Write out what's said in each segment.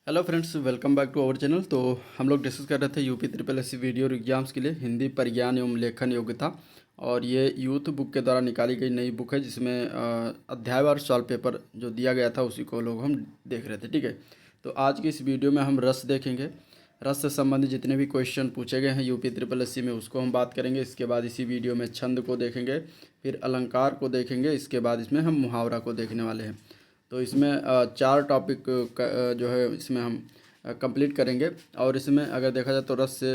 Hello friends, welcome back to our channel. तो हम लोग डिस्कस कर रहे थे UP triple S video exams के लिए हिंदी परिज्ञान एवं लेखन योग्यता। और ये यूथ बुक के द्वारा निकाली गई नई बुक है जिसमें अध्यायवार सॉल्व पेपर जो दिया गया था उसी को लोग हम देख रहे थे। ठीक है, तो आज की इस वीडियो में हम रस देखेंगे। रस से संबंधित जितने भी क्वेश्चन पूछे गए हैं यूपी ट्रिपल एस में उसको हम बात करेंगे। इसके बाद इसी वीडियो में छंद को देखेंगे, फिर अलंकार को देखेंगे, इसके बाद इसमें हम मुहावरा को देखने वाले हैं। तो इसमें चार टॉपिक जो है इसमें हम कंप्लीट करेंगे। और इसमें अगर देखा जाए तो रस से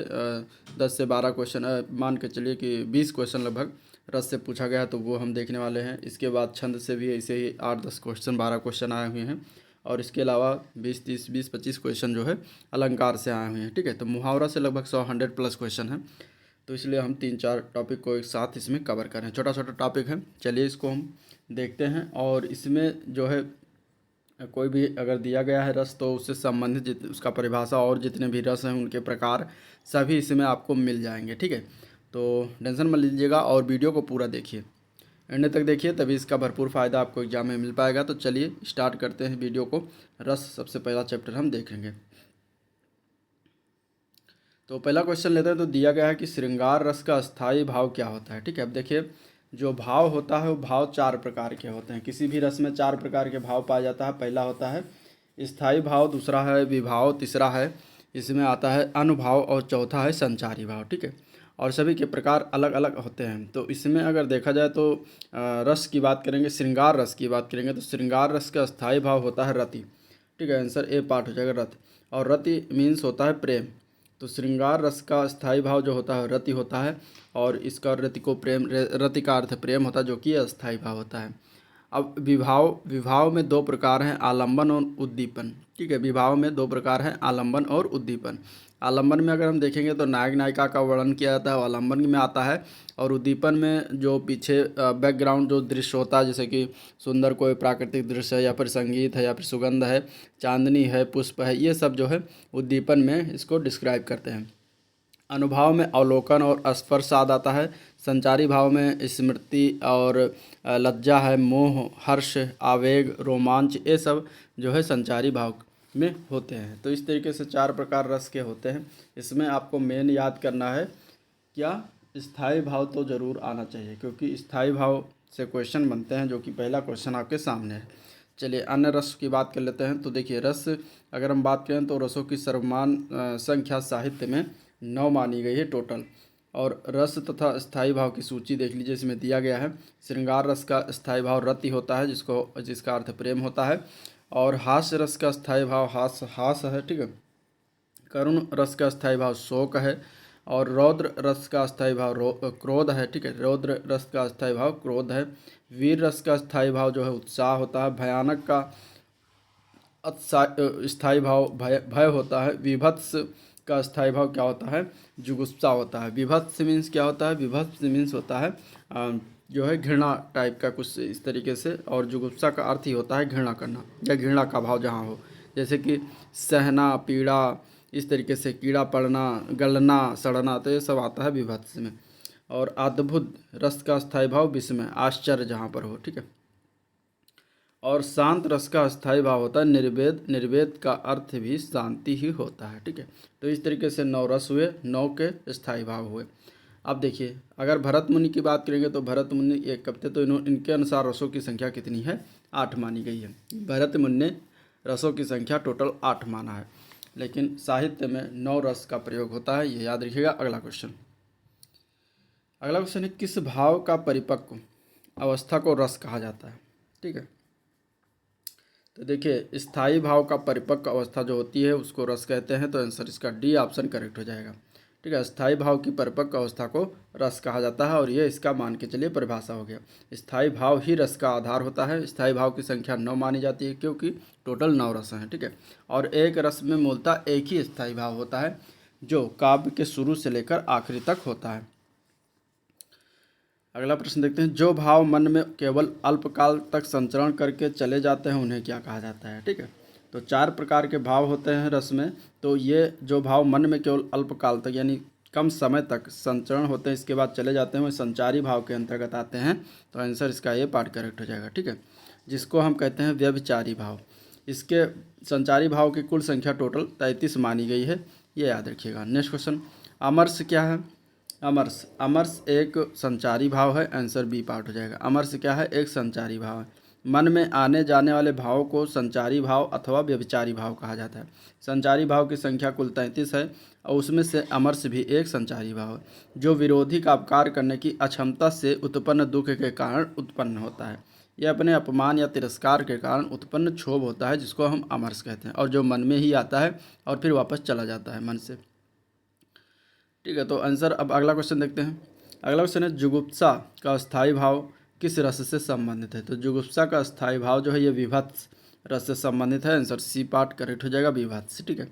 10 से 12 क्वेश्चन, मान के चलिए कि 20 क्वेश्चन लगभग रस से पूछा गया है, तो वो हम देखने वाले हैं। इसके बाद छंद से भी ऐसे ही 8-10 क्वेश्चन, 12 क्वेश्चन आए हुए हैं। और इसके अलावा 20-25 क्वेश्चन जो है अलंकार से आए हुए हैं। ठीक है, तो मुहावरा से लगभग 100 क्वेश्चन है। तो इसलिए हम 3-4 टॉपिक को एक साथ इसमें कवर करें। छोटा छोटा टॉपिक है, चलिए इसको हम देखते हैं। और इसमें जो है कोई भी अगर दिया गया है रस तो उससे संबंधित उसका परिभाषा और जितने भी रस हैं उनके प्रकार सभी इसमें आपको मिल जाएंगे। ठीक है, तो टेंशन मत लीजिएगा और वीडियो को पूरा देखिए, एंड तक देखिए, तभी इसका भरपूर फ़ायदा आपको एग्जाम में मिल पाएगा। तो चलिए स्टार्ट करते हैं वीडियो को। रस सबसे पहला चैप्टर हम देखेंगे। तो पहला क्वेश्चन लेते हैं। तो दिया गया है कि श्रृंगार रस का अस्थायी भाव क्या होता है। ठीक है, अब देखिए, जो भाव होता है वो भाव 4 प्रकार के होते हैं। किसी भी रस में 4 प्रकार के भाव पाया जाता है। पहला होता है स्थायी भाव, दूसरा है विभाव, तीसरा है इसमें आता है अनुभाव और चौथा है संचारी भाव। ठीक है, और सभी के प्रकार अलग अलग होते हैं। तो इसमें अगर देखा जाए तो रस की बात करेंगे, श्रृंगार रस की बात करेंगे तो श्रृंगार रस का स्थायी भाव होता है रति। ठीक है, आंसर ए पार्ट हो जाएगा रति। और रति मीन्स होता है प्रेम। तो श्रृंगार रस का स्थायी भाव जो होता है रति होता है, और इसका रति को प्रेम, रति का अर्थ प्रेम होता है, जो कि अस्थायी भाव होता है। अब विभाव में 2 प्रकार हैं, आलंबन और उद्दीपन। ठीक है, विभाव में 2 प्रकार हैं, आलंबन और उद्दीपन। आलंबन में अगर हम देखेंगे तो नायक नायिका का वर्णन किया जाता है, वो आलंबन में आता है। और उद्दीपन में जो पीछे बैकग्राउंड जो दृश्य होता है, जैसे कि सुंदर कोई प्राकृतिक दृश्य है, या फिर संगीत है, या फिर सुगंध है, चांदनी है, पुष्प है, ये सब जो है उद्दीपन में इसको डिस्क्राइब करते हैं। अनुभाव में अवलोकन और स्पर्श याद आता है। संचारी भाव में स्मृति और लज्जा है, मोह, हर्ष, आवेग, रोमांच, ये सब जो है संचारी भाव में होते हैं। तो इस तरीके से 4 प्रकार रस के होते हैं। इसमें आपको मेन याद करना है क्या, स्थायी भाव तो ज़रूर आना चाहिए, क्योंकि स्थायी भाव से क्वेश्चन बनते हैं, जो कि पहला क्वेश्चन आपके सामने है। चलिए अन्य रस की बात कर लेते हैं। तो देखिए, रस अगर हम बात करें तो रसों की सर्वमान संख्या साहित्य में 9 मानी गई है टोटल। और रस तथा स्थायी भाव की सूची देख लीजिए, इसमें दिया गया है। श्रृंगार रस का स्थायी भाव रति होता है, जिसका अर्थ प्रेम होता है। और हास्य रस का स्थायी भाव हास है। ठीक है, करुण रस का स्थायी भाव शोक है। और रौद्र रस का स्थायी भाव क्रोध है। ठीक है, रौद्र रस का स्थायी भाव क्रोध है। वीर रस का स्थायी भाव जो है उत्साह होता है। भयानक का स्थायी भाव भय होता है। विभत्स का स्थायी भाव क्या होता है, जुगुप्सा होता है। विभत्स मीन्स क्या होता है, विभत्स मीन्स होता है जो है घृणा टाइप का कुछ इस तरीके से। और जुगुप्सा का अर्थ ही होता है घृणा करना, या घृणा का भाव जहाँ हो, जैसे कि सहना, पीड़ा, इस तरीके से कीड़ा पड़ना, गलना, सड़ना, तो ये सब आता है विभत्स में। और अद्भुत रस का स्थायी भाव विस्मय, आश्चर्य जहाँ पर हो। ठीक है, और शांत रस का स्थायी भाव होता है निर्वेद। निर्वेद का अर्थ भी शांति ही होता है। ठीक है, तो इस तरीके से 9 रस हुए, 9 के स्थायी भाव हुए। अब देखिए, अगर भरत मुनि की बात करेंगे तो भरत मुनि एक कविते, तो इनके अनुसार रसों की संख्या कितनी है, 8 मानी गई है। भरत मुनि ने रसों की संख्या टोटल 8 माना है, लेकिन साहित्य में 9 रस का प्रयोग होता है, ये याद रखिएगा। अगला क्वेश्चन है, किस भाव का परिपक्व अवस्था को रस कहा जाता है। ठीक है, तो देखिए, स्थायी भाव का परिपक्व अवस्था जो होती है उसको रस कहते हैं। तो आंसर इसका डी ऑप्शन करेक्ट हो जाएगा। ठीक है, स्थायी भाव की परिपक्व अवस्था को रस कहा जाता है, और ये इसका मान के चलिए परिभाषा हो गया। स्थायी भाव ही रस का आधार होता है। स्थायी भाव की संख्या 9 मानी जाती है, क्योंकि टोटल 9 रस हैं। ठीक है, और एक रस में मूलतः एक ही स्थायी भाव होता है, जो काव्य के शुरू से लेकर आखिरी तक होता है। अगला प्रश्न देखते हैं, जो भाव मन में केवल अल्पकाल तक संचरण करके चले जाते हैं उन्हें क्या कहा जाता है। ठीक है, तो 4 प्रकार के भाव होते हैं रस में। तो ये जो भाव मन में केवल अल्पकाल तक यानी कम समय तक संचरण होते हैं, इसके बाद चले जाते हैं, वो संचारी भाव के अंतर्गत आते हैं। तो आंसर इसका ये पार्ट करेक्ट हो जाएगा। ठीक है, जिसको हम कहते हैं व्यभिचारी भाव। इसके संचारी भाव की कुल संख्या टोटल 33 मानी गई है, ये याद रखिएगा। नेक्स्ट क्वेश्चन, अमरस क्या है? अमरस, अमरस एक संचारी भाव है, आंसर बी पार्ट हो जाएगा। अमरस क्या है? एक संचारी भाव है। मन में आने जाने वाले भाव को संचारी भाव अथवा व्यभिचारी भाव कहा जाता है। संचारी भाव की संख्या कुल 33 है और उसमें से अमरस भी एक संचारी भाव है, जो विरोधी का अपकार करने की अक्षमता से उत्पन्न दुख के कारण उत्पन्न होता है। यह अपने अपमान या तिरस्कार के कारण उत्पन्न क्षोभ होता है, जिसको हम अमरस कहते हैं, और जो मन में ही आता है और फिर वापस चला जाता है मन से। ठीक है, तो आंसर, अब अगला क्वेश्चन देखते हैं। अगला क्वेश्चन है, जुगुप्सा का स्थायी भाव किस रस से संबंधित है? तो जुगुप्सा का स्थायी भाव जो है ये विभत्स रस से संबंधित है, आंसर सी पार्ट करेक्ट हो जाएगा, विभत्स। ठीक है,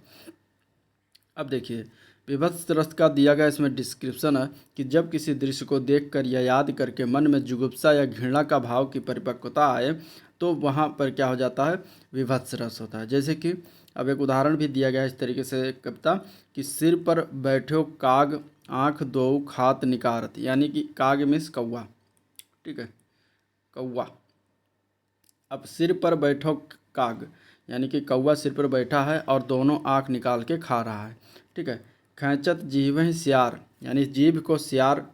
अब देखिए विभत्स रस का दिया गया इसमें डिस्क्रिप्शन है कि जब किसी दृश्य को देखकर या याद करके मन में जुगुप्सा या घृणा का भाव की परिपक्वता आए तो वहाँ पर क्या हो जाता है? विभत्स रस होता है। जैसे कि अब एक उदाहरण भी दिया गया है इस तरीके से कविता कि सिर पर बैठो काग आँख दो खात निकारत, यानी कि काग मीन्स कौवा। ठीक है, कौवा। अब सिर पर बैठो काग यानी कि कौवा सिर पर बैठा है और दोनों आँख निकाल के खा रहा है। ठीक है, खैंचत जीवहि सियार, यानी जीभ को सियार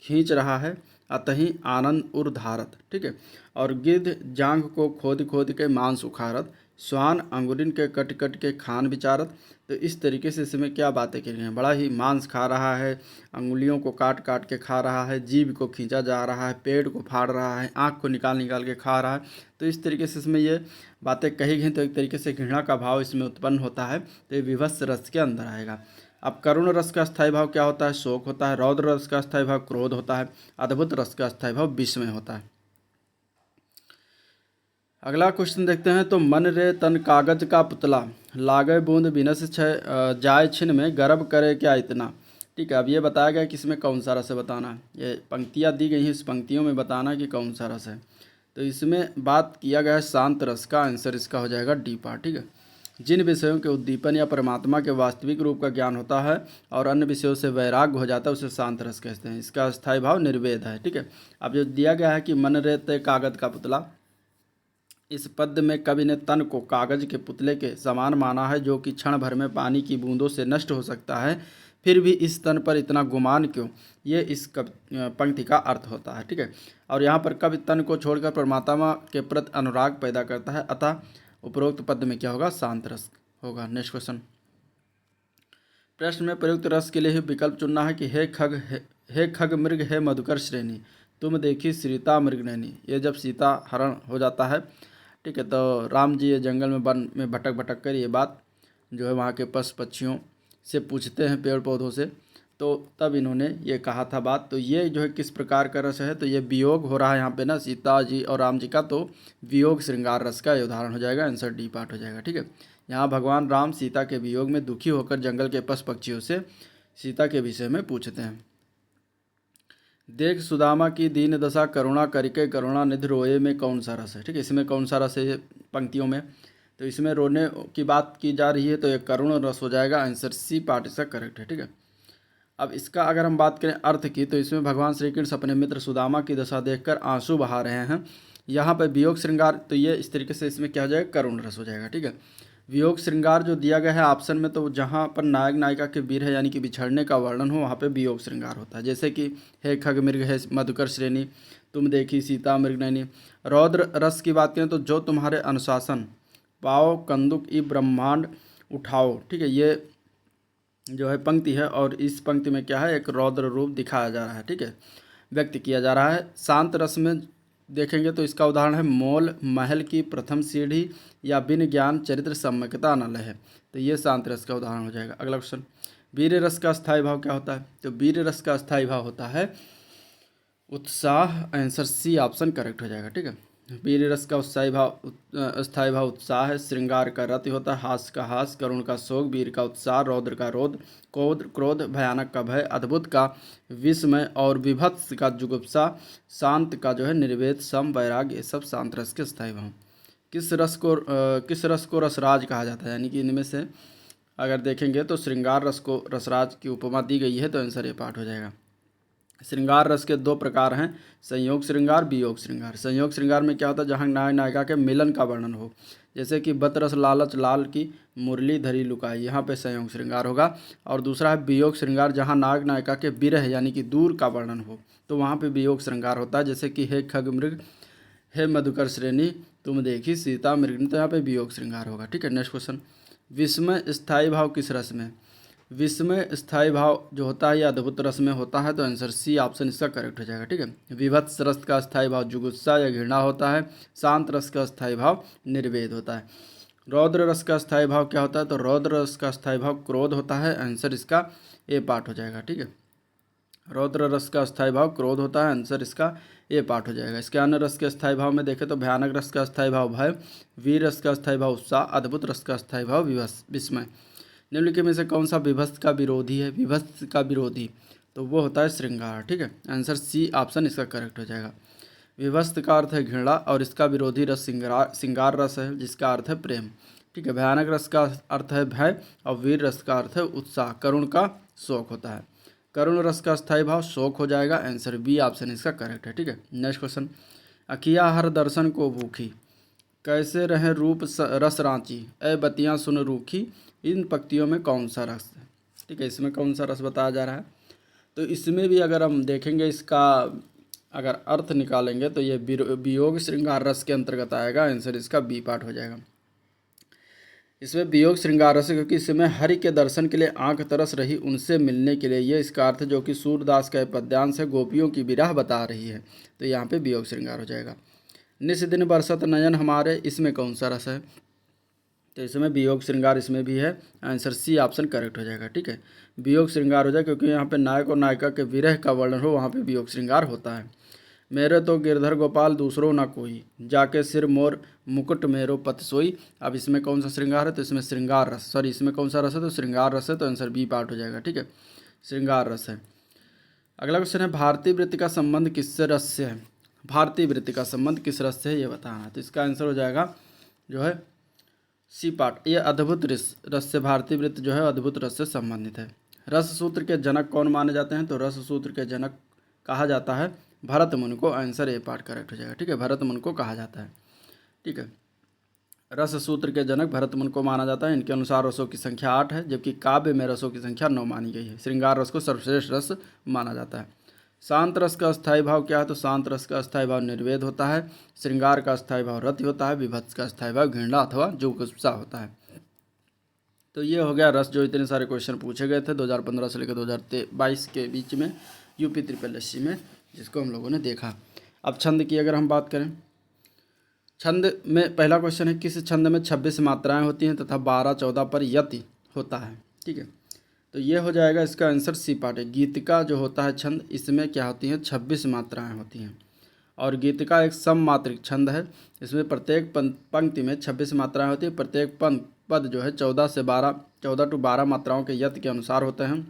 खींच रहा है, अतहि आनंद उर धारत। ठीक है, और गिद्ध जांघ को खोद खोद के मांस उखाड़त, श्वान अंगुरिन के कट कट के खान विचारत। तो इस तरीके से इसमें क्या बातें की गई हैं? बड़ा ही मांस खा रहा है, अंगुलियों को काट काट के खा रहा है, जीभ को खींचा जा रहा है, पेड़ को फाड़ रहा है, आँख को निकाल निकाल के खा रहा है। तो इस तरीके से इसमें ये बातें कही गई, तो एक तरीके से घृणा का भाव इसमें उत्पन्न होता है, तो ये विभत्स रस के अंदर आएगा। अब करुण रस का स्थायी भाव क्या होता है? शोक होता है। रौद्र रस का स्थायी भाव क्रोध होता है। अद्भुत रस का स्थायी भाव विस्मय होता है। अगला क्वेश्चन देखते हैं, तो मन रे तन कागज का पुतला, लागे बूंद बिनस जाय छिन में, गर्भ करे क्या इतना। ठीक है, अब ये बताया गया कि इसमें कौन सा रस है बताना है। ये पंक्तियाँ दी गई हैं, इस पंक्तियों में बताना कि कौन सा रस है। तो इसमें बात किया गया है शांत रस का, आंसर इसका हो जाएगा डी पार्ट। ठीक है, जिन विषयों के उद्दीपन या परमात्मा के वास्तविक रूप का ज्ञान होता है और अन्य विषयों से वैराग्य हो जाता है उसे शांत रस कहते हैं। इसका स्थायी भाव निर्वेद है। ठीक है, अब जो दिया गया है कि मन रे तय कागज का पुतला, इस पद में कवि ने तन को कागज के पुतले के समान माना है, जो कि क्षण भर में पानी की बूंदों से नष्ट हो सकता है। फिर भी इस तन पर इतना गुमान क्यों, ये इस पंक्ति का अर्थ होता है। ठीक है, और यहाँ पर कवि तन को छोड़कर परमात्मा के प्रति अनुराग पैदा करता है, अतः उपरोक्त पद में क्या होगा? शांत रस होगा। नेक्स्ट क्वेश्चन, प्रश्न में प्रयुक्त रस के लिए ही विकल्प चुनना है कि हे खग मृग हे मधुकर श्रेणी, तुम देखी सीता मृग नैनी। ये जब सीता हरण हो जाता है, ठीक है, तो राम जी ये जंगल में वन में भटक भटक कर ये बात जो है वहाँ के पशु पक्षियों से पूछते हैं, पेड़ पौधों से, तो तब इन्होंने ये कहा था बात। तो ये जो है किस प्रकार का रस है? तो ये वियोग हो रहा है यहाँ पे ना सीता जी और राम जी का, तो वियोग श्रृंगार रस का ये उदाहरण हो जाएगा, आंसर डी पार्ट हो जाएगा। ठीक है, यहाँ भगवान राम सीता के वियोग में दुखी होकर जंगल के पशु पक्षियों से सीता के विषय में पूछते हैं। देख सुदामा की दीन दशा करुणा करके करुणा निधि रोए में कौन सा रस है? ठीक है, इसमें कौन सा रस है ये पंक्तियों में? तो इसमें रोने की बात की जा रही है, तो ये करुण रस हो जाएगा, आंसर सी पार्ट इसका करेक्ट है। ठीक है, अब इसका अगर हम बात करें अर्थ की, तो इसमें भगवान श्री कृष्ण अपने मित्र सुदामा की दशा देखकर आंसू बहा रहे हैं। यहाँ पर वियोग श्रृंगार, तो ये इस तरीके से इसमें क्या हो जाएगा? करुण रस हो जाएगा। ठीक है, वियोग श्रृंगार जो दिया गया है ऑप्शन में, तो जहाँ पर नायक नायिका के वीर है यानी कि बिछड़ने का वर्णन हो, वहाँ पे वियोग श्रृंगार होता है। जैसे कि हे खग मृग हे मधुकर श्रेणी, तुम देखी सीता मृग नैनी। रौद्र रस की बात करें तो जो तुम्हारे अनुशासन पाओ कंदुक ई ब्रह्मांड उठाओ। ठीक है, ये जो है पंक्ति है और इस पंक्ति में क्या है? एक रौद्र रूप दिखाया जा रहा है। ठीक है, व्यक्त किया जा रहा है। शांत रस में देखेंगे तो इसका उदाहरण है मोल महल की प्रथम सीढ़ी या बिन ज्ञान चरित्र सम्यकता न लहे। तो ये शांत रस का उदाहरण हो जाएगा। अगला क्वेश्चन, वीर रस का स्थायी भाव क्या होता है? तो वीर रस का स्थायी भाव होता है उत्साह, आंसर सी ऑप्शन करेक्ट हो जाएगा। ठीक है, वीर रस का स्थायी भाव उत्साह है। श्रृंगार का रति होता है, हास्य का हास्य, करुण का शोक, वीर का उत्साह, रौद्र का रोध, क्रोध भयानक का भय, अद्भुत का विस्मय और विभत्स का जुगुप्सा, शांत का जो है निर्वेद, सम, वैराग्य, ये सब शांत रस के स्थायी भाव। किस रस को रसराज कहा जाता है? यानी कि इनमें से अगर देखेंगे तो श्रृंगार रस को रसराज की उपमा दी गई है, तो आंसर ये पार्ट हो जाएगा। श्रृंगार रस के दो प्रकार हैं, संयोग श्रृंगार, वियोग श्रृंगार। संयोग श्रृंगार में क्या होता है? जहाँ नायक नायिका के मिलन का वर्णन हो। जैसे कि बतरस लालच लाल की मुरली धरी लुकाई, यहाँ पे संयोग श्रृंगार होगा। और दूसरा है वियोग श्रृंगार, जहाँ नाग नायिका के विरह यानी कि दूर का वर्णन हो तो वहाँ पे वियोग श्रृंगार होता है, जैसे कि हे खग मृग हे मधुकर श्रेणी तुम देखी सीता मृग, तो यहाँ पे वियोग श्रृंगार होगा। ठीक है, नेक्स्ट क्वेश्चन, विस्मय स्थायी भाव किस रस में? विस्मय स्थायी भाव जो होता है ये अद्भुत रस में होता है, तो आंसर सी ऑप्शन इसका करेक्ट हो जाएगा। ठीक है, विभत्स रस का स्थायी भाव जुगुप्सा या घृणा होता है। शांत रस का स्थायी भाव निर्वेद होता है। रौद्र रस का स्थायी भाव क्या होता है? तो रौद्र रस का स्थायी भाव क्रोध होता है, आंसर इसका ए पार्ट हो जाएगा। ठीक है, रौद्र रस का स्थायी भाव क्रोध होता है, आंसर इसका ए पार्ट हो जाएगा। इसके अन्य रस के स्थायी भाव में देखें तो भयानक रस का स्थायी भाव भय, वीर रस का स्थायी भाव उत्साह, अद्भुत रस का स्थायी भाव विस्मय। निम्नलिखित में से कौन सा विभत्स का विरोधी है? विभत्स का विरोधी तो वो होता है श्रृंगार। ठीक है, आंसर सी ऑप्शन इसका करेक्ट हो जाएगा। विभत्स का अर्थ है घृणा और इसका विरोधी रस श्रृंगार रस है, जिसका अर्थ है प्रेम। ठीक है, भयानक रस का अर्थ है भय और वीर रस का अर्थ है उत्साह। करुण का शोक होता है, करुण रस का स्थायी भाव शोक हो जाएगा, आंसर बी ऑप्शन इसका करेक्ट है। ठीक है, नेक्स्ट क्वेश्चन, अखिया हर दर्शन को भूखी कैसे रहे रूप रस रांची, ए बतियाँ सुन रूखी, इन पंक्तियों में कौन सा रस है? ठीक है, इसमें कौन सा रस बताया जा रहा है? तो इसमें भी अगर हम देखेंगे इसका अगर अर्थ निकालेंगे तो ये वियोग श्रृंगार रस के अंतर्गत आएगा, आंसर इसका बी पार्ट हो जाएगा। इसमें वियोग श्रृंगार रस, क्योंकि इसमें हरि के दर्शन के लिए आंख तरस रही उनसे मिलने के लिए, ये इसका अर्थ जो कि सूरदास का पद्यांश है गोपियों की विरह बता रही है, तो यहाँ पे वियोग श्रृंगार हो जाएगा। निस दिन बरसत नयन हमारे, इसमें कौन सा रस है? तो इसमें वियोग श्रृंगार इसमें भी है, आंसर सी ऑप्शन करेक्ट हो जाएगा। ठीक है, वियोग श्रृंगार हो जाए क्योंकि यहाँ पे नायक और नायिका के विरह का वर्णन हो, वहाँ पे वियोग श्रृंगार होता है। मेरे तो गिरधर गोपाल दूसरों ना कोई, जाके सिर मोर मुकुट मेरो पत सोई, अब इसमें कौन सा श्रृंगार है? तो इसमें श्रृंगार रस, सॉरी इसमें कौन सा रस है? तो श्रृंगार रस है, तो आंसर बी पार्ट हो जाएगा। ठीक है, श्रृंगार रस है। अगला क्वेश्चन है, भारतीय वृत्ति का संबंध किससे रस से है? भारतीय वृत्ति का संबंध किस रस से है ये बताना है, तो इसका आंसर हो जाएगा जो है सी पार्ट, ये अद्भुत रस से भारतीय वृत्ति जो है अद्भुत रस से संबंधित है। रस सूत्र के जनक कौन माने जाते हैं? तो रस सूत्र के जनक कहा जाता है भरत मुनि को, आंसर ए पार्ट करेक्ट हो जाएगा। ठीक है, भरत मुनि को कहा जाता है। ठीक है, रस सूत्र के जनक भरत मुनि को माना जाता है। इनके अनुसार रसों की संख्या 8 है, जबकि काव्य में रसों की संख्या 9 मानी गई है। श्रृंगार रस को सर्वश्रेष्ठ रस माना जाता है। शांत रस का स्थायी भाव क्या है? तो शांत रस का स्थायी भाव निर्वेद होता है। श्रृंगार का स्थायी भाव रति होता है। विभत्स का स्थायी भाव घृणा अथवा जुगुप्सा होता है। तो ये हो गया रस, जो इतने सारे क्वेश्चन पूछे गए थे 2015 से लेकर 2022 के बीच में यूपी ट्रिपल एससी में, जिसको हम लोगों ने देखा। अब छंद की अगर हम बात करें, छंद में पहला क्वेश्चन है, किस छंद में 26 मात्राएं होती हैं तथा 12-14 पर यति होता है? ठीक है, तो ये हो जाएगा इसका आंसर सी पार्ट है। गीतिका जो होता है छंद, इसमें क्या होती हैं? 26 मात्राएं होती हैं। और गीतिका एक सममात्रिक छंद है। इसमें प्रत्येक पंक्ति में 26 मात्राएं होती हैं। प्रत्येक पद जो है 14 टू 12 मात्राओं के यत के अनुसार होते हैं।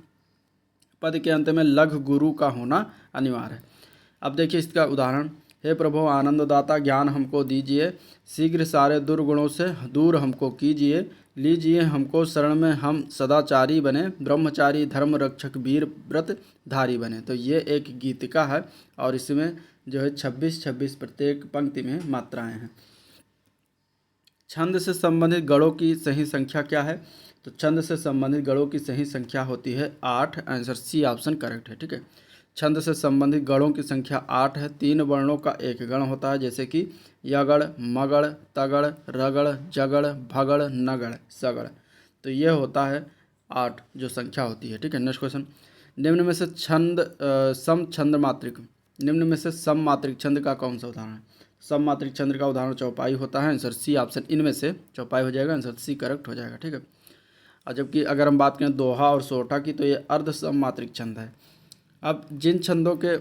पद के अंत में लघु गुरु का होना अनिवार्य है। अब देखिए इसका उदाहरण, हे प्रभु आनंददाता ज्ञान हमको दीजिए, शीघ्र सारे दुर्गुणों से दूर हमको कीजिए, लीजिए हमको शरण में हम सदाचारी बने, ब्रह्मचारी धर्म रक्षक वीर व्रत धारी बने। तो ये एक गीतिका है और इसमें जो है 26 प्रत्येक पंक्ति में मात्राएं हैं। छंद से संबंधित गणों की सही संख्या क्या है? तो छंद से संबंधित गणों की सही संख्या होती है 8, आंसर सी ऑप्शन करेक्ट है। ठीक है, छंद से संबंधित गणों की संख्या 8 है। 3 वर्णों का एक गण होता है, जैसे कि यगड़, मगड़, तगड़, रगड़, जगड़, भगड़, नगड़, सगड़। तो ये होता है 8 जो संख्या होती है। ठीक है, नेक्स्ट क्वेश्चन, निम्न में से सम छंद मात्रिक, निम्न में से सम मात्रिक छंद का कौन सा उदाहरण है? सम मात्रिक छंद का उदाहरण चौपाई होता है, आंसर सी ऑप्शन इनमें से चौपाई हो जाएगा, आंसर सी करेक्ट हो जाएगा। ठीक है, और जबकि अगर हम बात करें दोहा और सोठा की, तो ये अर्ध सम मात्रिक छंद है। अब जिन छंदों के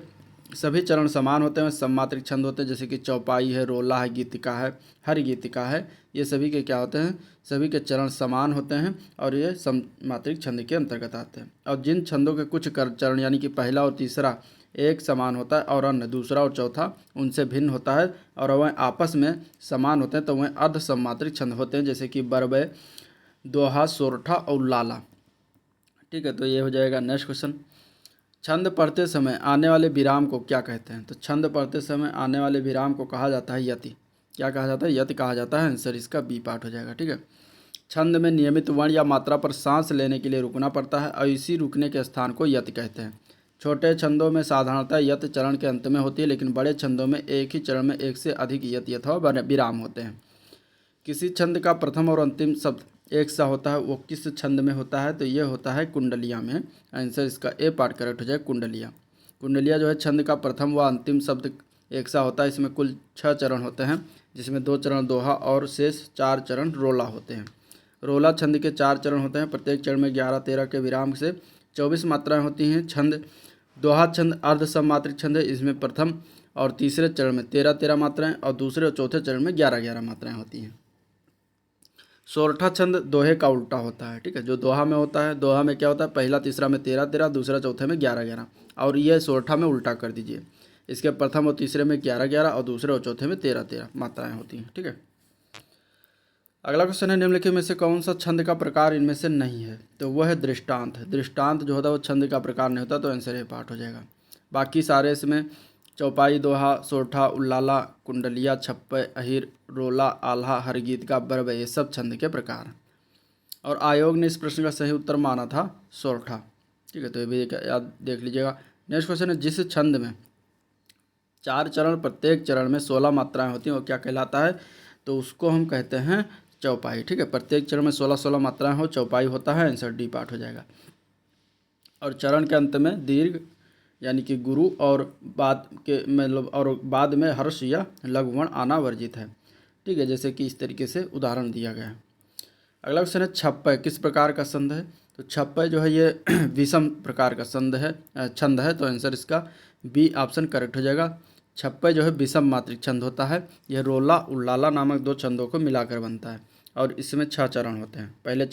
सभी चरण समान होते हैं सममात्रिक छंद होते हैं, जैसे कि चौपाई है, रोला है, गीतिका है, हर गीतिका है, ये सभी के क्या होते हैं? सभी के चरण समान होते हैं और ये सममात्रिक छंद के अंतर्गत आते हैं। और जिन छंदों के कुछ चरण यानी कि पहला और तीसरा एक समान होता है और अन्य दूसरा और चौथा उनसे भिन्न होता है और वह आपस में समान होते हैं, तो वह अर्ध सममात्रिक छंद होते हैं, जैसे कि बरबे, दोहा, सोरठा और लाला। ठीक है, तो ये हो जाएगा। नेक्स्ट क्वेश्चन, छंद पढ़ते समय आने वाले विराम को क्या कहते हैं? तो छंद पढ़ते समय आने वाले विराम को कहा जाता है यति। क्या कहा जाता है, यति कहा जाता है। आंसर इसका बी पार्ट हो जाएगा। ठीक है, छंद में नियमित वर्ण या मात्रा पर सांस लेने के लिए रुकना पड़ता है और इसी रुकने के स्थान को यति कहते हैं। छोटे छंदों में साधारणतः यत चरण के अंत में होती है, लेकिन बड़े छंदों में एक ही चरण में एक से अधिक यति अथवा विराम होते हैं। किसी छंद का प्रथम और अंतिम शब्द एक सा होता है, वो किस छंद में होता है, तो ये होता है कुंडलिया में। आंसर इसका ए पार्ट करेक्ट हो जाए, कुंडलिया। कुंडलिया जो है छंद का प्रथम व अंतिम शब्द एक सा होता है। इसमें कुल 6 चरण होते हैं, जिसमें 2 चरण दोहा और शेष 4 चरण रोला होते हैं। रोला छंद के 4 चरण होते हैं, प्रत्येक चरण में 11-13 के विराम से 24 मात्राएं होती हैं। छंद दोहा छंद अर्ध सममात्रिक छंद है, इसमें प्रथम और तीसरे चरण में 13-13 मात्राएं और दूसरे और चौथे चरण में 11-11 मात्राएं होती हैं। सोरठा छंद दोहे का उल्टा होता है। ठीक है, जो दोहा में होता है, दोहा में क्या होता है, पहला तीसरा में 13-13, दूसरा चौथे में 11-11, और ये सोरठा में उल्टा कर दीजिए। इसके प्रथम और तीसरे में 11-11 और दूसरे और चौथे में 13-13 मात्राएं होती हैं। ठीक है, अगला क्वेश्चन है, निम्नलिखित में से कौन सा छंद का प्रकार इनमें से नहीं है, तो वह है दृष्टांत। दृष्टांत जो होता है वो छंद का प्रकार नहीं होता, तो आंसर ये पार्ट हो जाएगा। बाकी सारे इसमें चौपाई, दोहा, सोरठा, उल्लाला, कुंडलिया, छप्पे, अहिर, रोला, आल्हा, हरगीत का बर्ब, ये सब छंद के प्रकार हैं। और आयोग ने इस प्रश्न का सही उत्तर माना था सोरठा। ठीक है, तो ये भी याद देख लीजिएगा। नेक्स्ट क्वेश्चन है, जिस छंद में 4 चरण, प्रत्येक चरण में 16 मात्राएं होती हैं, वो क्या कहलाता है, तो उसको हम कहते हैं चौपाई। ठीक है, प्रत्येक चरण में 16-16 मात्राएं हो, चौपाई होता है। आंसर डी पार्ट हो जाएगा। और चरण के अंत में दीर्घ यानी कि गुरु और बाद के मतलब और बाद में हर्ष या लघु वर्ण आना वर्जित है। ठीक है, जैसे कि इस तरीके से उदाहरण दिया गया है। अगला क्वेश्चन है, छप्पय किस प्रकार का संध है, तो छप्पय जो है ये विषम प्रकार का छंद है, तो आंसर इसका बी ऑप्शन करेक्ट हो जाएगा। छप्पय जो है विषम मात्रिक छंद होता है। यह रोला उल्लाला नामक 2 छंदों को मिलाकर बनता है और इसमें 6 चरण होते हैं। पहले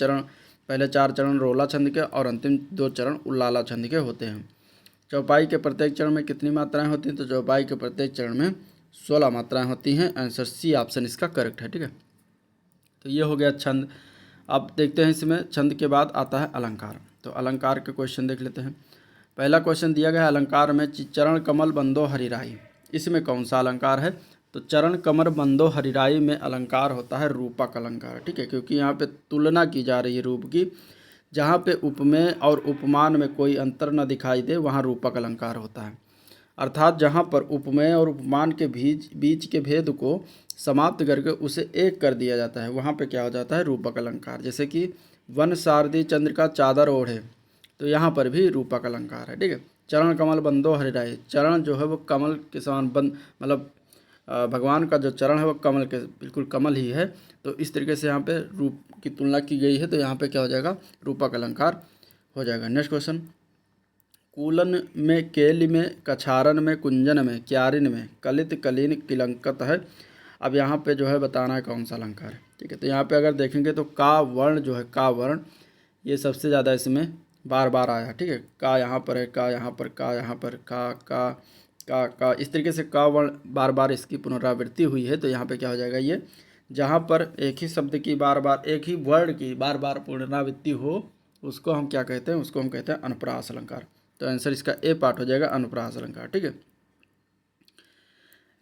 4 चरण रोला छंद के और अंतिम 2 चरण उल्लाला छंद के होते हैं। चौपाई के प्रत्येक चरण में कितनी मात्राएं होती हैं, तो चौपाई के प्रत्येक चरण में 16 मात्राएं होती हैं। आंसर सी ऑप्शन इसका करेक्ट है। ठीक है, तो ये हो गया छंद। अब देखते हैं इसमें छंद के बाद आता है अलंकार। तो अलंकार के क्वेश्चन देख लेते हैं। पहला क्वेश्चन दिया गया है, अलंकार में चरण कमल बंदो हरिराई, इसमें कौन सा अलंकार है, तो चरण कमल बंदो हरिराई में अलंकार होता है रूपक अलंकार। ठीक है, क्योंकि यहाँ पे तुलना की जा रही है रूप की, जहाँ पे उपमेय और उपमान में कोई अंतर न दिखाई दे वहाँ रूपक अलंकार होता है। अर्थात जहाँ पर उपमेय और उपमान के बीच के भेद को समाप्त करके उसे एक कर दिया जाता है, वहाँ पे क्या हो जाता है, रूपक अलंकार। जैसे कि वन सारदी चंद्र का चादर ओढ़े, तो यहाँ पर भी रूपक अलंकार है। ठीक है, चरण कमल बंदो हरिराई, चरण जो है वो कमल के समान बंद, मतलब भगवान का जो चरण है वो कमल के बिल्कुल कमल ही है, तो इस तरीके से यहाँ पे रूप की तुलना की गई है, तो यहाँ पे क्या हो जाएगा, रूपक अलंकार हो जाएगा। नेक्स्ट क्वेश्चन, कूलन में, केल में, कछारन में, कुंजन में, क्यारिन में, कलित कलीन किलंकत है। अब यहाँ पे जो है बताना है कौन सा अलंकार है। ठीक है, तो यहाँ पे अगर देखेंगे तो का वर्ण जो है, का वर्ण ये सबसे ज़्यादा इसमें बार बार आया। ठीक है, का यहाँ पर है, का यहाँ पर, का यहाँ पर, का इस तरीके से का वर्ण बार बार इसकी पुनरावृत्ति हुई है, तो यहाँ पे क्या हो जाएगा, ये जहाँ पर एक ही शब्द की बार बार, एक ही वर्ण की बार बार पुनरावृत्ति हो, उसको हम क्या कहते हैं, उसको हम कहते हैं अनुप्रास अलंकार। तो आंसर इसका ए पार्ट हो जाएगा, अनुप्रास अलंकार। ठीक है,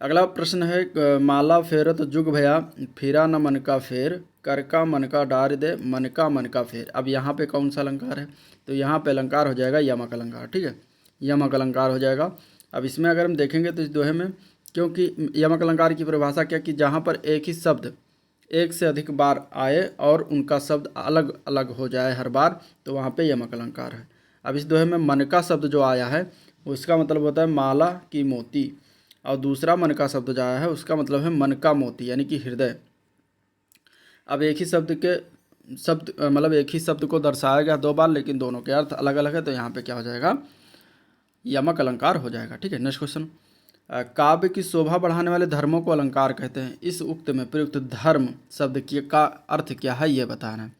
अगला प्रश्न है, माला फेरत जुग भया, फिरा न मन का फेर, कर का मन का डार दे, मन का फेर। अब यहाँ पे कौन सा अलंकार है, तो यहाँ पे अलंकार हो जाएगा यमक अलंकार। ठीक है, यमक अलंकार हो जाएगा। अब इसमें अगर हम देखेंगे तो इस दोहे में, क्योंकि यमक अलंकार की परिभाषा क्या, कि जहाँ पर एक ही शब्द एक से अधिक बार आए और उनका शब्द अलग अलग हो जाए हर बार, तो वहाँ पे यमक अलंकार है। अब इस दोहे में मन का शब्द जो आया है उसका मतलब होता है माला की मोती, और दूसरा मन का शब्द जो आया है उसका मतलब है मन का मोती यानी कि हृदय। अब एक ही शब्द को दर्शाया गया 2 बार, लेकिन दोनों के अर्थ अलग अलग है, तो यहाँ पे क्या हो जाएगा, यमक अलंकार हो जाएगा। ठीक है, नेक्स्ट क्वेश्चन, काव्य की शोभा बढ़ाने वाले धर्मों को अलंकार कहते हैं। इस उक्त में प्रयुक्त धर्म शब्द का अर्थ क्या है, ये बताना है।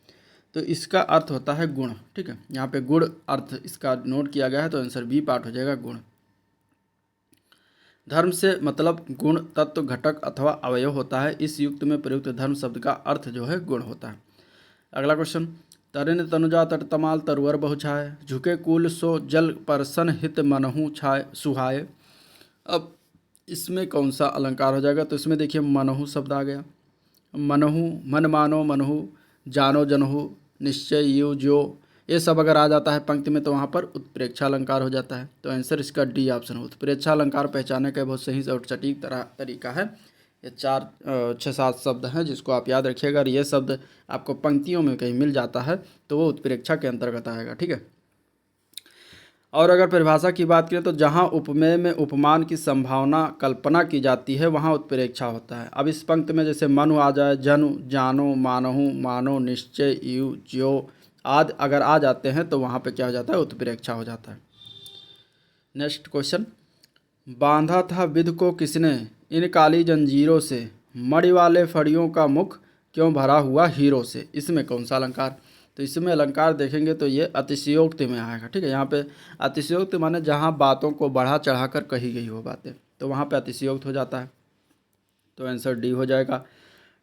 तो इसका अर्थ होता है गुण। ठीक है, यहाँ पे गुण अर्थ इसका नोट किया गया है, तो आंसर बी पार्ट हो जाएगा, गुण। धर्म से मतलब गुण, तत्व, घटक अथवा अवयव होता है। इस युक्त में प्रयुक्त धर्म शब्द का अर्थ जो है गुण होता है। अगला क्वेश्चन, तरिन तनुजा तट तमाल तरुअर बहु छाय, झुके कुल सो जल परसन हित मनहु छाय सुहाय। अब इसमें कौन सा अलंकार हो जाएगा? तो इसमें देखिए मनहु शब्द आ गया। मनहु, मन मानो मनहु, जानो जनहु, निश्चय यू जो, ये सब अगर आ जाता है पंक्ति में तो वहाँ पर उत्प्रेक्षा अलंकार हो जाता है। तो आंसर इसका डी ऑप्शन हो। उत्प्रेक्षा अलंकार पहचानने का बहुत सही और सटीक तरीका है। ये 4-6-7 शब्द हैं जिसको आप याद रखिएगा। और ये शब्द आपको पंक्तियों में कहीं मिल जाता है तो वो उत्प्रेक्षा के अंतर्गत आएगा, ठीक है। और अगर परिभाषा की बात करें तो जहाँ उपमेय में उपमान की संभावना कल्पना की जाती है वहाँ उत्प्रेक्षा होता है। अब इस पंक्ति में जैसे मनु आ जाए, जनु, जानो, मानहु, मानो, निश्चय, यू, ज्यो आदि अगर आ जाते हैं तो वहाँ पे क्या हो जाता है? उत्प्रेक्षा हो जाता है। नेक्स्ट क्वेश्चन, बांधा था विध को किसने इन काली जंजीरों से, मणि वाले फड़ियों का मुख क्यों भरा हुआ हीरो से, इसमें कौन सा अलंकार? तो इसमें अलंकार देखेंगे तो ये अतिशयोक्ति में आएगा, ठीक है। यहाँ पे अतिशयोक्ति माने जहाँ बातों को बढ़ा चढ़ा कर कही गई हो बातें, तो वहाँ पे अतिशयोक्त हो जाता है। तो आंसर डी हो जाएगा,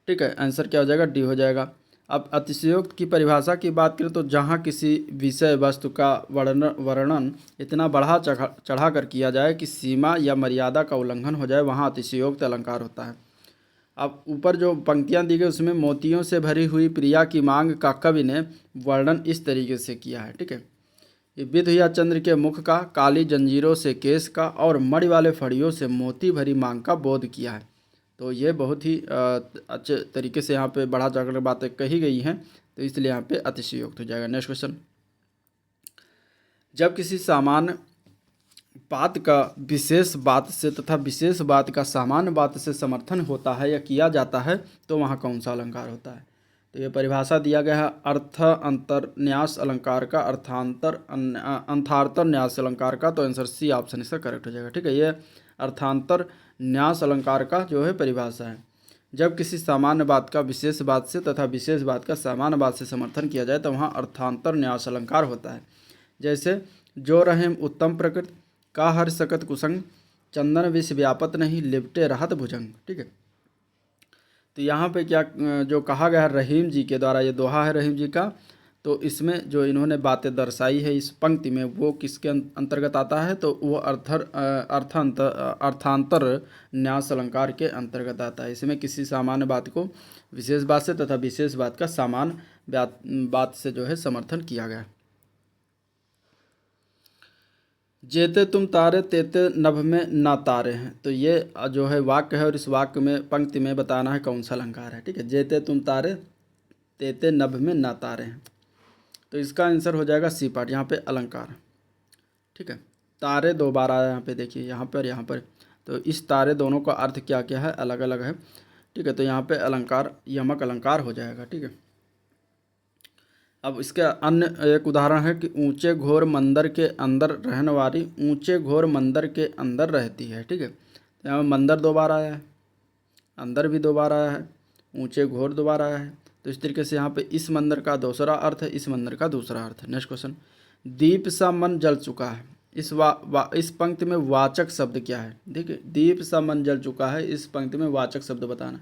ठीक है। आंसर क्या हो जाएगा? डी हो जाएगा। अब अतिशयोक्त की परिभाषा की बात करें तो जहाँ किसी विषय वस्तु का वर्णन इतना बढ़ा चढ़ा कर किया जाए कि सीमा या मर्यादा का उल्लंघन हो जाए, वहाँ अतिशयोक्त अलंकार होता है। अब ऊपर जो पंक्तियाँ दी गई उसमें मोतियों से भरी हुई प्रिया की मांग का कवि ने वर्णन इस तरीके से किया है, ठीक है। ये विध या चंद्र के मुख का, काली जंजीरों से केस का और मणि वाले फड़ियों से मोती भरी मांग का बोध किया है। तो ये बहुत ही अच्छे तरीके से यहाँ पे बढ़ा चढ़कर बातें कही गई हैं, तो इसलिए यहाँ पे अतिशयोक्त हो जाएगा। नेक्स्ट क्वेश्चन, जब किसी सामान्य बात का विशेष बात से तथा विशेष बात का सामान्य बात से समर्थन होता है या किया जाता है तो वहाँ कौन सा अलंकार होता है? तो ये परिभाषा दिया गया है अर्थ अंतरन्यास अलंकार का, अर्थांतर न्यास अलंकार का। तो आंसर सी ऑप्शन इसका करेक्ट हो जाएगा, ठीक है। ये अर्थांतर न्यास अलंकार का जो है परिभाषा है। जब किसी सामान्य बात का विशेष बात से तथा विशेष बात का सामान्य बात से समर्थन किया जाए तो वहाँ अर्थांतर न्यास अलंकार होता है। जैसे जो रहें उत्तम प्रकृति का हर सकत कुसंग, चंदन विष व्यापत नहीं लिपटे रहत भुजंग, ठीक है। तो यहाँ पे क्या जो कहा गया है रहीम जी के द्वारा, ये दोहा है रहीम जी का, तो इसमें जो इन्होंने बातें दर्शाई है इस पंक्ति में वो किसके अंतर्गत आता है? तो वो अर्थांतर न्यास अलंकार के अंतर्गत आता है। इसमें किसी सामान्य बात को विशेष बात से तथा विशेष बात का सामान्य बात से जो है समर्थन किया गया। जेते तुम तारे तेते नभ में ना तारे हैं, तो ये जो है वाक्य है और इस वाक्य में पंक्ति में बताना है कौन सा अलंकार है, ठीक है। जेते तुम तारे तेते नभ में ना तारे हैं, तो इसका आंसर हो जाएगा सी पार्ट, यहाँ पे अलंकार, ठीक है। तारे दो बार आया यहाँ पे, देखिए यहाँ पर यहाँ पर, तो इस तारे दोनों का अर्थ क्या क्या है? अलग अलग है, ठीक है। तो यहाँ पे अलंकार यमक अलंकार हो जाएगा, ठीक है। अब इसका अन्य एक उदाहरण है कि ऊंचे घोर मंदिर के अंदर रहने वाली ऊंचे घोर मंदिर के अंदर रहती है, ठीक है। तो यहाँ मंदिर दो बार आया है, अंदर भी दो बार आया है, ऊंचे घोर दो बार आया है। तो इस तरीके से यहाँ पे इस मंदिर का दूसरा अर्थ है, इस मंदिर का दूसरा अर्थ है। नेक्स्ट क्वेश्चन, दीप सा मन जल चुका है, इस पंक्ति में वाचक शब्द क्या है? देखिए दीप सा मन जल चुका है, इस पंक्ति में वाचक शब्द बताना।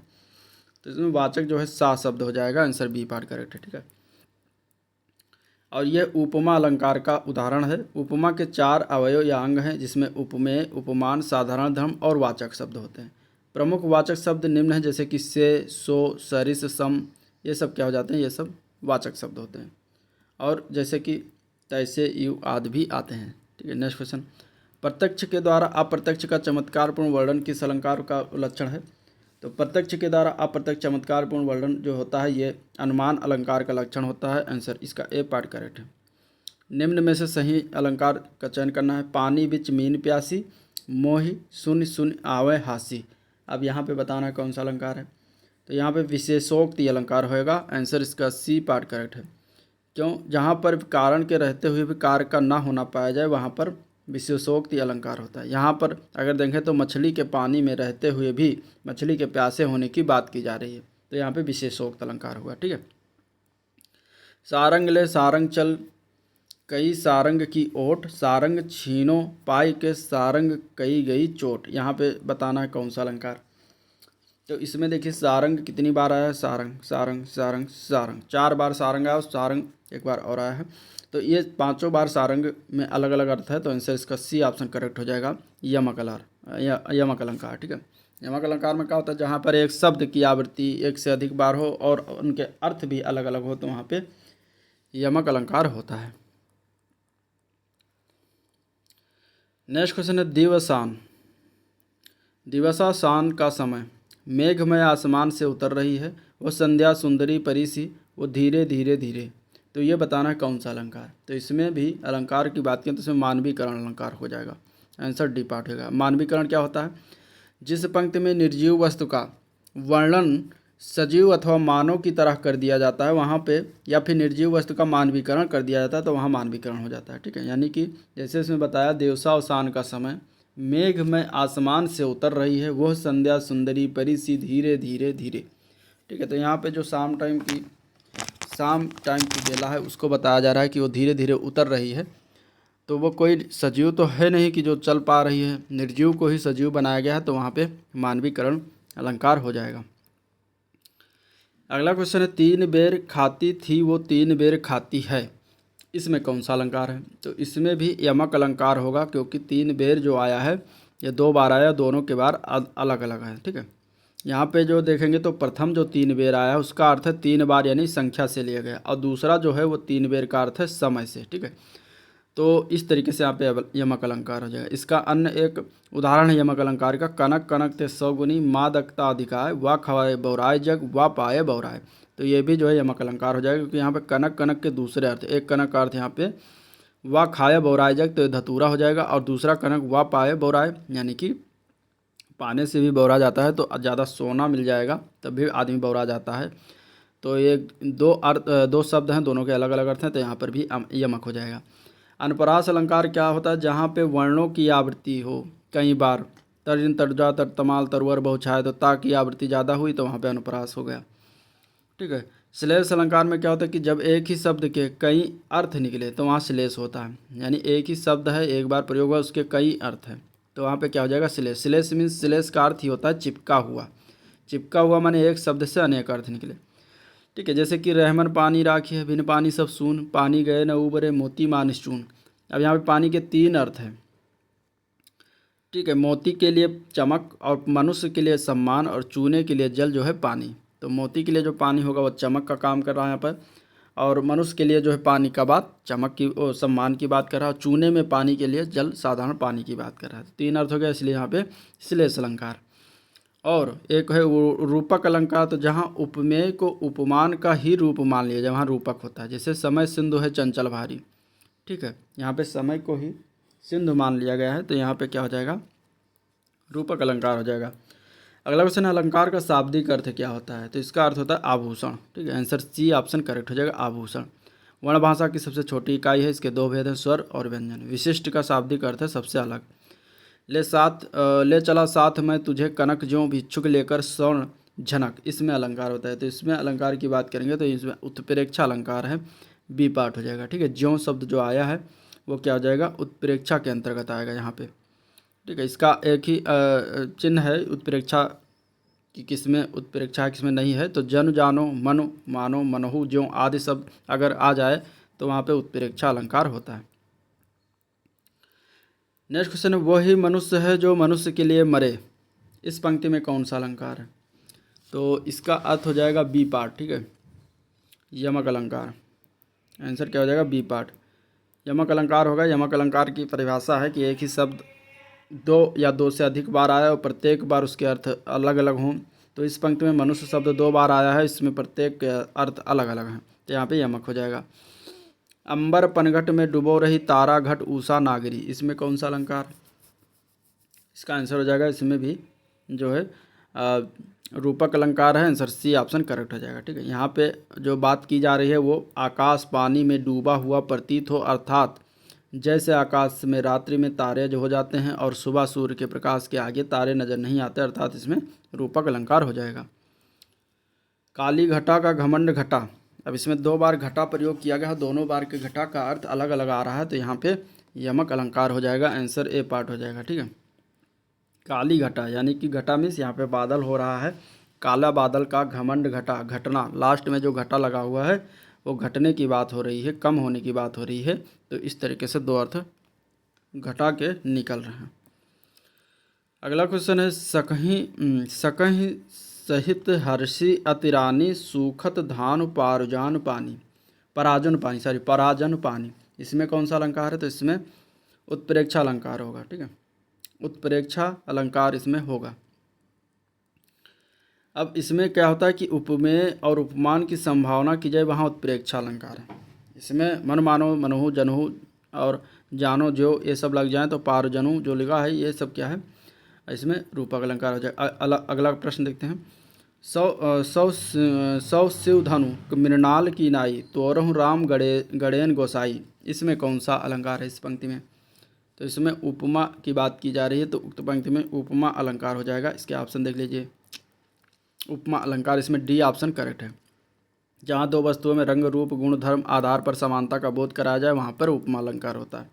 तो इसमें वाचक जो है सा शब्द हो जाएगा, आंसर बी पार्ट करेक्ट है, ठीक है। और यह उपमा अलंकार का उदाहरण है। उपमा के 4 अवयव या अंग हैं जिसमें उपमेय, उपमान, साधारण धर्म और वाचक शब्द होते हैं। प्रमुख वाचक शब्द निम्न हैं जैसे कि से, सो, सरिस, सम, ये सब क्या हो जाते हैं? ये सब वाचक शब्द होते हैं। और जैसे कि तैसे, यू आदि भी आते हैं, ठीक है। नेक्स्ट क्वेश्चन, प्रत्यक्ष के द्वारा अप्रत्यक्ष का चमत्कारपूर्ण वर्णन किस अलंकार का लक्षण है? तो प्रत्यक्ष के द्वारा अप्रत्यक्ष चमत्कारपूर्ण वर्णन जो होता है ये अनुमान अलंकार का लक्षण होता है। आंसर इसका ए पार्ट करेक्ट है। निम्न में से सही अलंकार का चयन करना है। पानी बिच मीन प्यासी, मोहि सुन सुन आवे हासी। अब यहाँ पे बताना है कौन सा अलंकार है। तो यहाँ पे विशेषोक्ति अलंकार होएगा, आंसर इसका सी पार्ट करेक्ट है। क्यों? जहाँ पर कारण के रहते हुए भी कार्य का ना होना पाया जाए वहाँ पर विशेषोक्ति अलंकार होता है। यहाँ पर अगर देखें तो मछली के पानी में रहते हुए भी मछली के प्यासे होने की बात की जा रही है, तो यहाँ पे विशेषोक्त अलंकार हुआ, ठीक है। सारंग ले सारंग चल कई सारंग की ओट, सारंग छीनो पाई के सारंग कई गई चोट। यहाँ पे बताना है कौन सा अलंकार। तो इसमें देखिए सारंग कितनी बार आया है, सारंग सारंग सारंग सारंग, 4 बार सारंग आया और सारंग एक बार और आया है। तो ये 5 बार सारंग में अलग अलग अर्थ है, तो आंसर इसका सी ऑप्शन करेक्ट हो जाएगा, यमक अलंकार। ठीक है, यमक अलंकार में क्या होता है, जहाँ पर एक शब्द की आवृत्ति एक से अधिक बार हो और उनके अर्थ भी अलग अलग हो, तो वहाँ पे यमक अलंकार होता है। नेक्स्ट क्वेश्चन है दिवसान। दिवसासान का समय, मेघमय आसमान से उतर रही है, वो संध्या सुंदरी परी सी, वो धीरे धीरे धीरे। तो ये बताना है कौन सा अलंकार। तो इसमें भी अलंकार की बात करें तो इसमें मानवीकरण अलंकार हो जाएगा, आंसर डी पार्ट होगा। मानवीकरण क्या होता है, जिस पंक्ति में निर्जीव वस्तु का वर्णन सजीव अथवा मानव की तरह कर दिया जाता है वहाँ पे, या फिर निर्जीव वस्तु का मानवीकरण कर दिया जाता है तो वहाँ मानवीकरण हो जाता है। ठीक है, यानी कि जैसे इसमें बताया देवसावसान का समय, मेघ में आसमान से उतर रही है, वह संध्या सुंदरी परी सी धीरे धीरे धीरे। ठीक है, तो यहाँ पे जो शाम टाइम की बेला है उसको बताया जा रहा है कि वो धीरे धीरे उतर रही है। तो वो कोई सजीव तो है नहीं कि जो चल पा रही है, निर्जीव को ही सजीव बनाया गया है, तो वहाँ पे मानवीकरण अलंकार हो जाएगा। अगला क्वेश्चन है 3 बेर खाती थी वो 3 बेर खाती है, इसमें कौन सा अलंकार है। तो इसमें भी यमक अलंकार होगा, क्योंकि 3 बेर जो आया है ये 2 बार आया, दोनों के बार अलग अलग है। ठीक है, यहाँ पे जो देखेंगे तो प्रथम जो 3 बेर आया है उसका अर्थ है 3 बार यानी संख्या से लिया गया, और दूसरा जो है वो 3 बेर का अर्थ है समय से। ठीक है, तो इस तरीके से यहाँ पे यमक अलंकार हो जाएगा। इसका अन्य एक उदाहरण है यमक अलंकार का, कनक कनक ते सौगुनी माँ दक्ता अधिकाय, वा खवाए बौराय जग, वा पाए बौराय। तो ये भी जो है यमक अलंकार हो जाएगा, क्योंकि यहाँ पे कनक कनक के दूसरे अर्थ, एक कनक का अर्थ यहाँ पे वा खाए बौराय जग, तो धतूरा हो जाएगा, और दूसरा कनक वा पाए बौराय, यानी कि पाने से भी बौरा जाता है तो ज़्यादा सोना मिल जाएगा तब भी आदमी बौरा जाता है। तो ये दो शब्द हैं, दोनों के अलग अलग अर्थ हैं, तो यहाँ पर भी यमक हो जाएगा। अनुप्रास अलंकार क्या होता है, जहाँ पे वर्णों की आवृत्ति हो कई बार, तर्जन तर्जा तर्तमाल तरवर बहुछाया, तो ता की आवृत्ति ज़्यादा हुई तो वहाँ पे अनुप्रास हो गया। ठीक है, श्लेष अलंकार में क्या होता है कि जब एक ही शब्द के कई अर्थ निकले तो वहाँ श्लेष होता है, यानी एक ही शब्द है एक बार प्रयोग हुआ उसके कई अर्थ हैं, तो वहाँ पे क्या हो जाएगा श्लेष। श्लेष मीन्स श्लेष का अर्थ ही होता है चिपका हुआ। चिपका हुआ माने एक शब्द से अनेक अर्थ निकले। ठीक है, जैसे कि रहमन पानी राखी है, बिन पानी सब सून, पानी गए न उबरे मोती मानिस चून। अब यहाँ पे पानी के 3 अर्थ हैं। ठीक है, मोती के लिए चमक, और मनुष्य के लिए सम्मान, और चूने के लिए जल जो है पानी। तो मोती के लिए जो पानी होगा वो चमक का काम कर रहा है यहाँ पर, और मनुष्य के लिए जो है पानी का बात चमक की सम्मान की बात कर रहा है, चूने में पानी के लिए जल साधारण पानी की बात कर रहा है। तो 3 अर्थ हो गया, इसलिए यहाँ पे श्लेष अलंकार। और एक है रूपक अलंकार, तो जहाँ उपमेय को उपमान का ही रूप मान लिया जाए वहाँ रूपक होता है। जैसे समय सिंधु है चंचल भारी। ठीक है, यहाँ पे समय को ही सिंधु मान लिया गया है, तो यहाँ पे क्या हो जाएगा, रूपक अलंकार हो जाएगा। अगला क्वेश्चन है अलंकार का शाब्दिक अर्थ क्या होता है। तो इसका अर्थ होता है आभूषण। ठीक है, आंसर सी ऑप्शन करेक्ट हो जाएगा, आभूषण। वर्ण भाषा की सबसे छोटी इकाई है, इसके 2 भेद हैं, स्वर और व्यंजन। विशिष्ट का शाब्दिक अर्थ है सबसे अलग। ले चला साथ में तुझे कनक ज्यों भिक्षुक लेकर स्वर्ण झनक, इसमें अलंकार होता है। तो इसमें अलंकार की बात करेंगे तो इसमें उत्प्रेक्षा अलंकार है, बी पार्ट हो जाएगा। ठीक है, ज्यों शब्द जो आया है वो क्या हो जाएगा, उत्प्रेक्षा के अंतर्गत आएगा यहाँ पे। ठीक है, इसका एक ही चिन्ह है उत्प्रेक्षा कि किसमें उत्प्रेक्षा है किसमें नहीं है। तो जन जानो मनो मानो मनहु ज्यों आदि शब्द अगर आ जाए तो वहाँ पे उत्प्रेक्षा अलंकार होता है। नेक्स्ट क्वेश्चन है वही मनुष्य है जो मनुष्य के लिए मरे, इस पंक्ति में कौन सा अलंकार है। तो इसका अर्थ हो जाएगा बी पार्ट। ठीक है, यमक अलंकार। आंसर क्या हो जाएगा, बी पार्ट। यमक अलंकार होगा। यमक अलंकार की परिभाषा है कि एक ही शब्द 2 या 2 से अधिक बार आया और प्रत्येक बार उसके अर्थ अलग अलग हों। तो इस पंक्ति में मनुष्य शब्द 2 बार आया है, इसमें प्रत्येक के अर्थ अलग अलग हैं, तो यहाँ पे यमक हो जाएगा। अंबर पनघट में डुबो रही तारा घट उषा नागरी, इसमें कौन सा अलंकार। इसका आंसर हो जाएगा, इसमें भी जो है रूपक अलंकार है, आंसर सी ऑप्शन करेक्ट हो जाएगा। ठीक है, यहाँ पे जो बात की जा रही है वो आकाश पानी में डूबा हुआ प्रतीत हो, अर्थात जैसे आकाश में रात्रि में तारे जो हो जाते हैं और सुबह सूर्य के प्रकाश के आगे तारे नज़र नहीं आते, अर्थात इसमें रूपक अलंकार हो जाएगा। काली घटा का घमंड घटा, अब इसमें 2 बार घटा प्रयोग किया गया, दोनों बार के घटा का अर्थ अलग अलग आ रहा है, तो यहाँ पे यमक अलंकार हो जाएगा, आंसर ए पार्ट हो जाएगा। ठीक है, काली घटा यानी कि घटा मीन्स यहाँ पे बादल हो रहा है, काला बादल का घमंड घटा, घटना लास्ट में जो घटा लगा हुआ है वो घटने की बात हो रही है, कम होने की बात हो रही है। तो इस तरीके से दो अर्थ घटा के निकल रहे हैं। अगला क्वेश्चन है सकहीं सहित हर्षि अतिरानी सूखत धान पारुजान पानी, पराजन पानी, इसमें कौन सा अलंकार है? तो इसमें उत्प्रेक्षा अलंकार होगा। ठीक है, उत्प्रेक्षा अलंकार इसमें होगा। अब इसमें क्या होता है कि उपमेय और उपमान की संभावना की जाए, वहाँ उत्प्रेक्षा अलंकार है। इसमें मन मानो मनहु जनहु और जानो जो ये सब लग जाए तो पारजनु जो लगा है ये सब क्या है, इसमें रूपक अलंकार हो जाए। अगला प्रश्न देखते हैं। सौ शिव धनु मृणाल की नाई, तोरहु राम गणेन गोसाई, इसमें कौन सा अलंकार है इस पंक्ति में? तो इसमें उपमा की बात की जा रही है, तो उक्त पंक्ति में उपमा अलंकार हो जाएगा। इसके ऑप्शन देख लीजिए, उपमा अलंकार इसमें डी ऑप्शन करेक्ट है। जहाँ दो वस्तुओं में रंग रूप गुण धर्म आधार पर समानता का बोध कराया जाए वहाँ पर उपमा अलंकार होता है।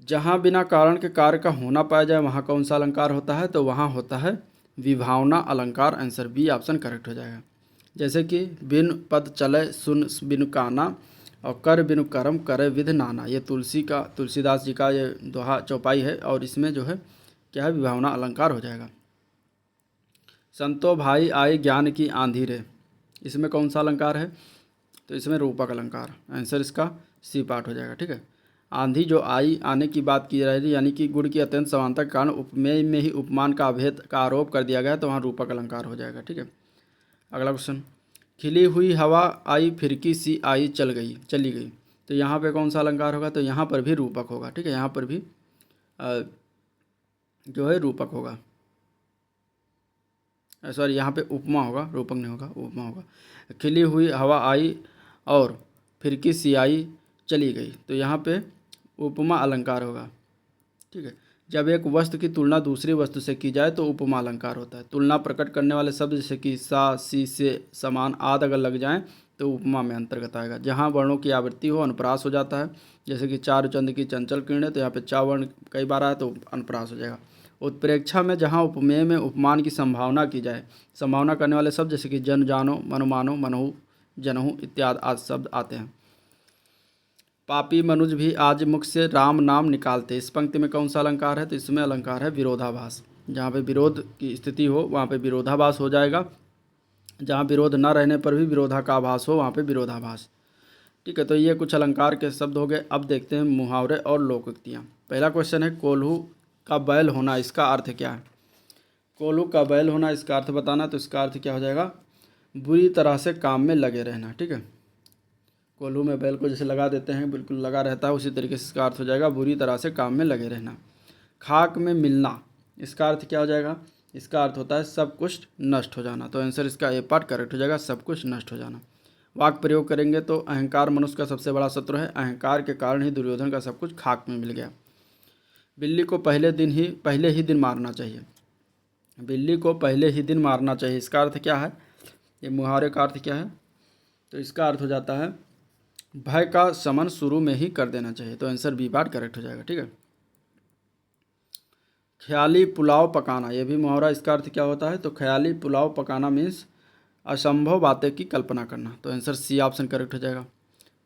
जहाँ बिना कारण के कार्य का होना पाया जाए वहाँ कौन सा अलंकार होता है? तो वहाँ होता है विभावना अलंकार। आंसर बी ऑप्शन करेक्ट हो जाएगा। जैसे कि बिन पद चले सुन बिनु काना और कर बिनु कर्म करे विध नाना, ये तुलसीदास जी का ये दोहा चौपाई है और इसमें जो है क्या है, विभावना अलंकार हो जाएगा। संतो भाई आई ज्ञान की आंधी रे, इसमें कौन सा अलंकार है? तो इसमें रूपक अलंकार। आंसर इसका सी पार्ट हो जाएगा। ठीक है, आंधी जो आई, आने की बात की जा रही है, यानी कि गुण की अत्यंत समानता के कारण उपमेय में ही उपमान का अभेद का आरोप कर दिया गया, तो वहाँ रूपक अलंकार हो जाएगा। ठीक है, अगला क्वेश्चन। खिली हुई हवा आई फिरकी सी आई चली गई, तो यहाँ पे कौन सा अलंकार होगा? तो यहाँ पर भी रूपक होगा। ठीक है, यहाँ पर भी जो है रूपक होगा, सॉरी यहाँ पे उपमा होगा, रूपक नहीं होगा, उपमा होगा। खिली हुई हवा आई और फिरकी सी आई चली गई, तो यहाँ पे उपमा अलंकार होगा। ठीक है, जब एक वस्तु की तुलना दूसरी वस्तु से की जाए तो उपमा अलंकार होता है। तुलना प्रकट करने वाले शब्द जैसे कि सा सी से समान आदि अगर लग जाएं तो उपमा में अंतर्गत आएगा। जहाँ वर्णों की आवृत्ति हो अनुप्रास हो जाता है, जैसे कि चार चंद की चंचल किरणें, तो यहाँ पे चा वर्ण कई बार आया तो अनुप्रास हो जाएगा। उत्प्रेक्षा में जहाँ उपमेय में उपमान की संभावना की जाए, संभावना करने वाले शब्द जैसे कि जन जानो मनु मानो मनहु जनहु इत्यादि आदि शब्द आते हैं। पापी मनुज भी आज मुख से राम नाम निकालते, इस पंक्ति में कौन सा अलंकार है? तो इसमें अलंकार है विरोधाभास। जहाँ पे विरोध की स्थिति हो वहाँ पे विरोधाभास हो जाएगा, जहाँ विरोध न रहने पर भी विरोधा का आभास हो वहाँ पे विरोधाभास। ठीक है, तो ये कुछ अलंकार के शब्द हो गए। अब देखते हैं मुहावरे और लोकोक्तियाँ। पहला क्वेश्चन है कोल्हू का बैल होना, इसका अर्थ क्या है? कोल्हू का बैल होना इसका अर्थ बताना, तो इसका अर्थ क्या हो जाएगा? बुरी तरह से काम में लगे रहना। ठीक है, कोल्हू में बैल को जैसे लगा देते हैं बिल्कुल लगा रहता है, उसी तरीके से इसका अर्थ हो जाएगा बुरी तरह से काम में लगे रहना। खाक में मिलना, इसका अर्थ क्या हो जाएगा? इसका अर्थ होता है सब कुछ नष्ट हो जाना, तो आंसर इसका ए पार्ट करेक्ट हो जाएगा, सब कुछ नष्ट हो जाना। वाक प्रयोग करेंगे तो अहंकार मनुष्य का सबसे बड़ा शत्रु है, अहंकार के कारण ही दुर्योधन का सब कुछ खाक में मिल गया। बिल्ली को पहले ही दिन मारना चाहिए, बिल्ली को पहले ही दिन मारना चाहिए, इसका अर्थ क्या है? ये मुहावरे का अर्थ क्या है? तो इसका अर्थ हो जाता है भय का शमन शुरू में ही कर देना चाहिए, तो आंसर बी पार्ट करेक्ट हो जाएगा। ठीक है, ख्याली पुलाव पकाना, ये भी मुहावरा, इसका अर्थ क्या होता है? तो ख्याली पुलाव पकाना मीन्स असंभव बातें की कल्पना करना, तो आंसर सी ऑप्शन करेक्ट हो जाएगा।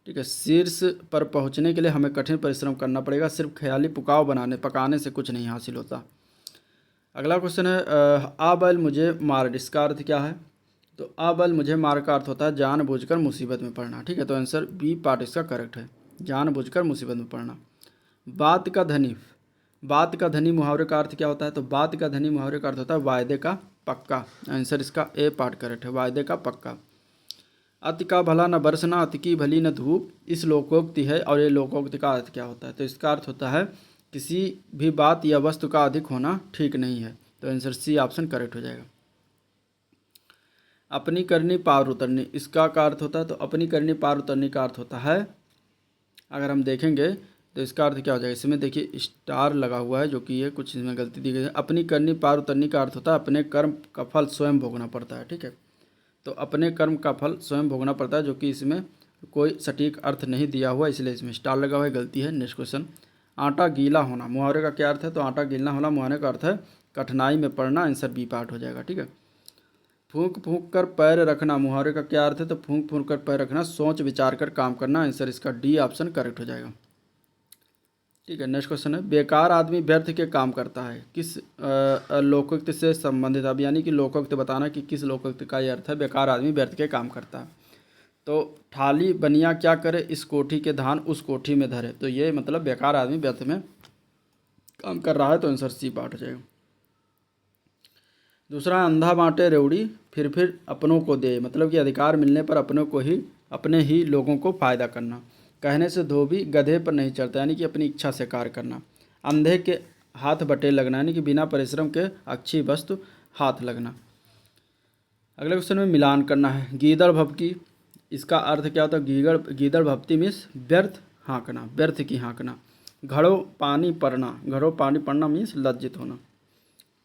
ठीक है, शीर्ष पर पहुंचने के लिए हमें कठिन परिश्रम करना पड़ेगा, सिर्फ ख्याली पुलाव पकाने से कुछ नहीं हासिल होता। अगला क्वेश्चन है आ बैल मुझे मार, इसका अर्थ क्या है? तो आ बैल मुझे मार का अर्थ होता है जानबूझकर मुसीबत में पड़ना। ठीक है, तो आंसर बी पार्ट इसका करेक्ट है, जानबूझकर मुसीबत में पड़ना। बात का धनी मुहावरे का अर्थ क्या होता है? तो बात का धनी मुहावरे का अर्थ होता है वायदे का पक्का, आंसर इसका ए पार्ट करेक्ट है, वायदे का पक्का। अति का भला न बरसना अति की भली न धूप, इस लोकोक्ति है, और ये लोकोक्ति का अर्थ क्या होता है? तो इसका अर्थ होता है किसी भी बात या वस्तु का अधिक होना ठीक नहीं है, तो आंसर सी ऑप्शन करेक्ट हो जाएगा। अपनी करनी पार उतरनी, इसका का अर्थ होता है? तो अपनी करनी पार उतरनी का अर्थ होता है, अगर हम देखेंगे तो इसका अर्थ क्या हो जाएगा? इसमें देखिए स्टार लगा हुआ है जो कि ये कुछ इसमें गलती दी गई है। अपनी करनी पार उतरनी का अर्थ होता है अपने कर्म का फल स्वयं भोगना पड़ता है। ठीक है, तो अपने कर्म का फल स्वयं भोगना पड़ता है, जो कि इसमें कोई सटीक अर्थ नहीं दिया हुआ, इसलिए इसमें स्टार लगा हुआ है, गलती है। नेक्स्ट क्वेश्चन, आटा गीला होना, मुहावरे का क्या अर्थ है? तो आटा गीला होना मुहावरे का अर्थ है कठिनाई में पड़ना। आंसर बी पार्ट हो जाएगा। ठीक है। फूंक फूंक कर पैर रखना, मुहावरे का क्या अर्थ है? तो फूंक फूंक कर पैर रखना, सोच विचार कर काम करना। आंसर इसका डी ऑप्शन करेक्ट हो जाएगा। ठीक है। नेक्स्ट क्वेश्चन है, बेकार आदमी व्यर्थ के काम करता है, किस लोकोक्ति से संबंधित? अब यानी कि लोकोक्ति बताना कि किस लोकोक्ति का ये अर्थ है बेकार आदमी व्यर्थ के काम करता है। तो ठाली बनिया क्या करे, इस कोठी के धान उस कोठी में धरे। तो ये मतलब बेकार आदमी व्यर्थ में काम कर रहा है। तो आंसर सी पार्ट हो जाएगा। दूसरा, अंधा बांटे रेवड़ी फिर अपनों को दे, मतलब कि अधिकार मिलने पर अपने ही लोगों को फायदा करना। कहने से धोबी गधे पर नहीं चढ़ता, यानी कि अपनी इच्छा से कार्य करना। अंधे के हाथ बटे लगना, यानी कि बिना परिश्रम के अच्छी वस्तु हाथ लगना। अगले क्वेश्चन में मिलान करना है। गीदड़ भभकी, इसका अर्थ क्या होता है? गीदड़ भभती मीन्स व्यर्थ हाँकना, व्यर्थ की हाँकना। घड़ों पानी पड़ना मीन्स लज्जित होना।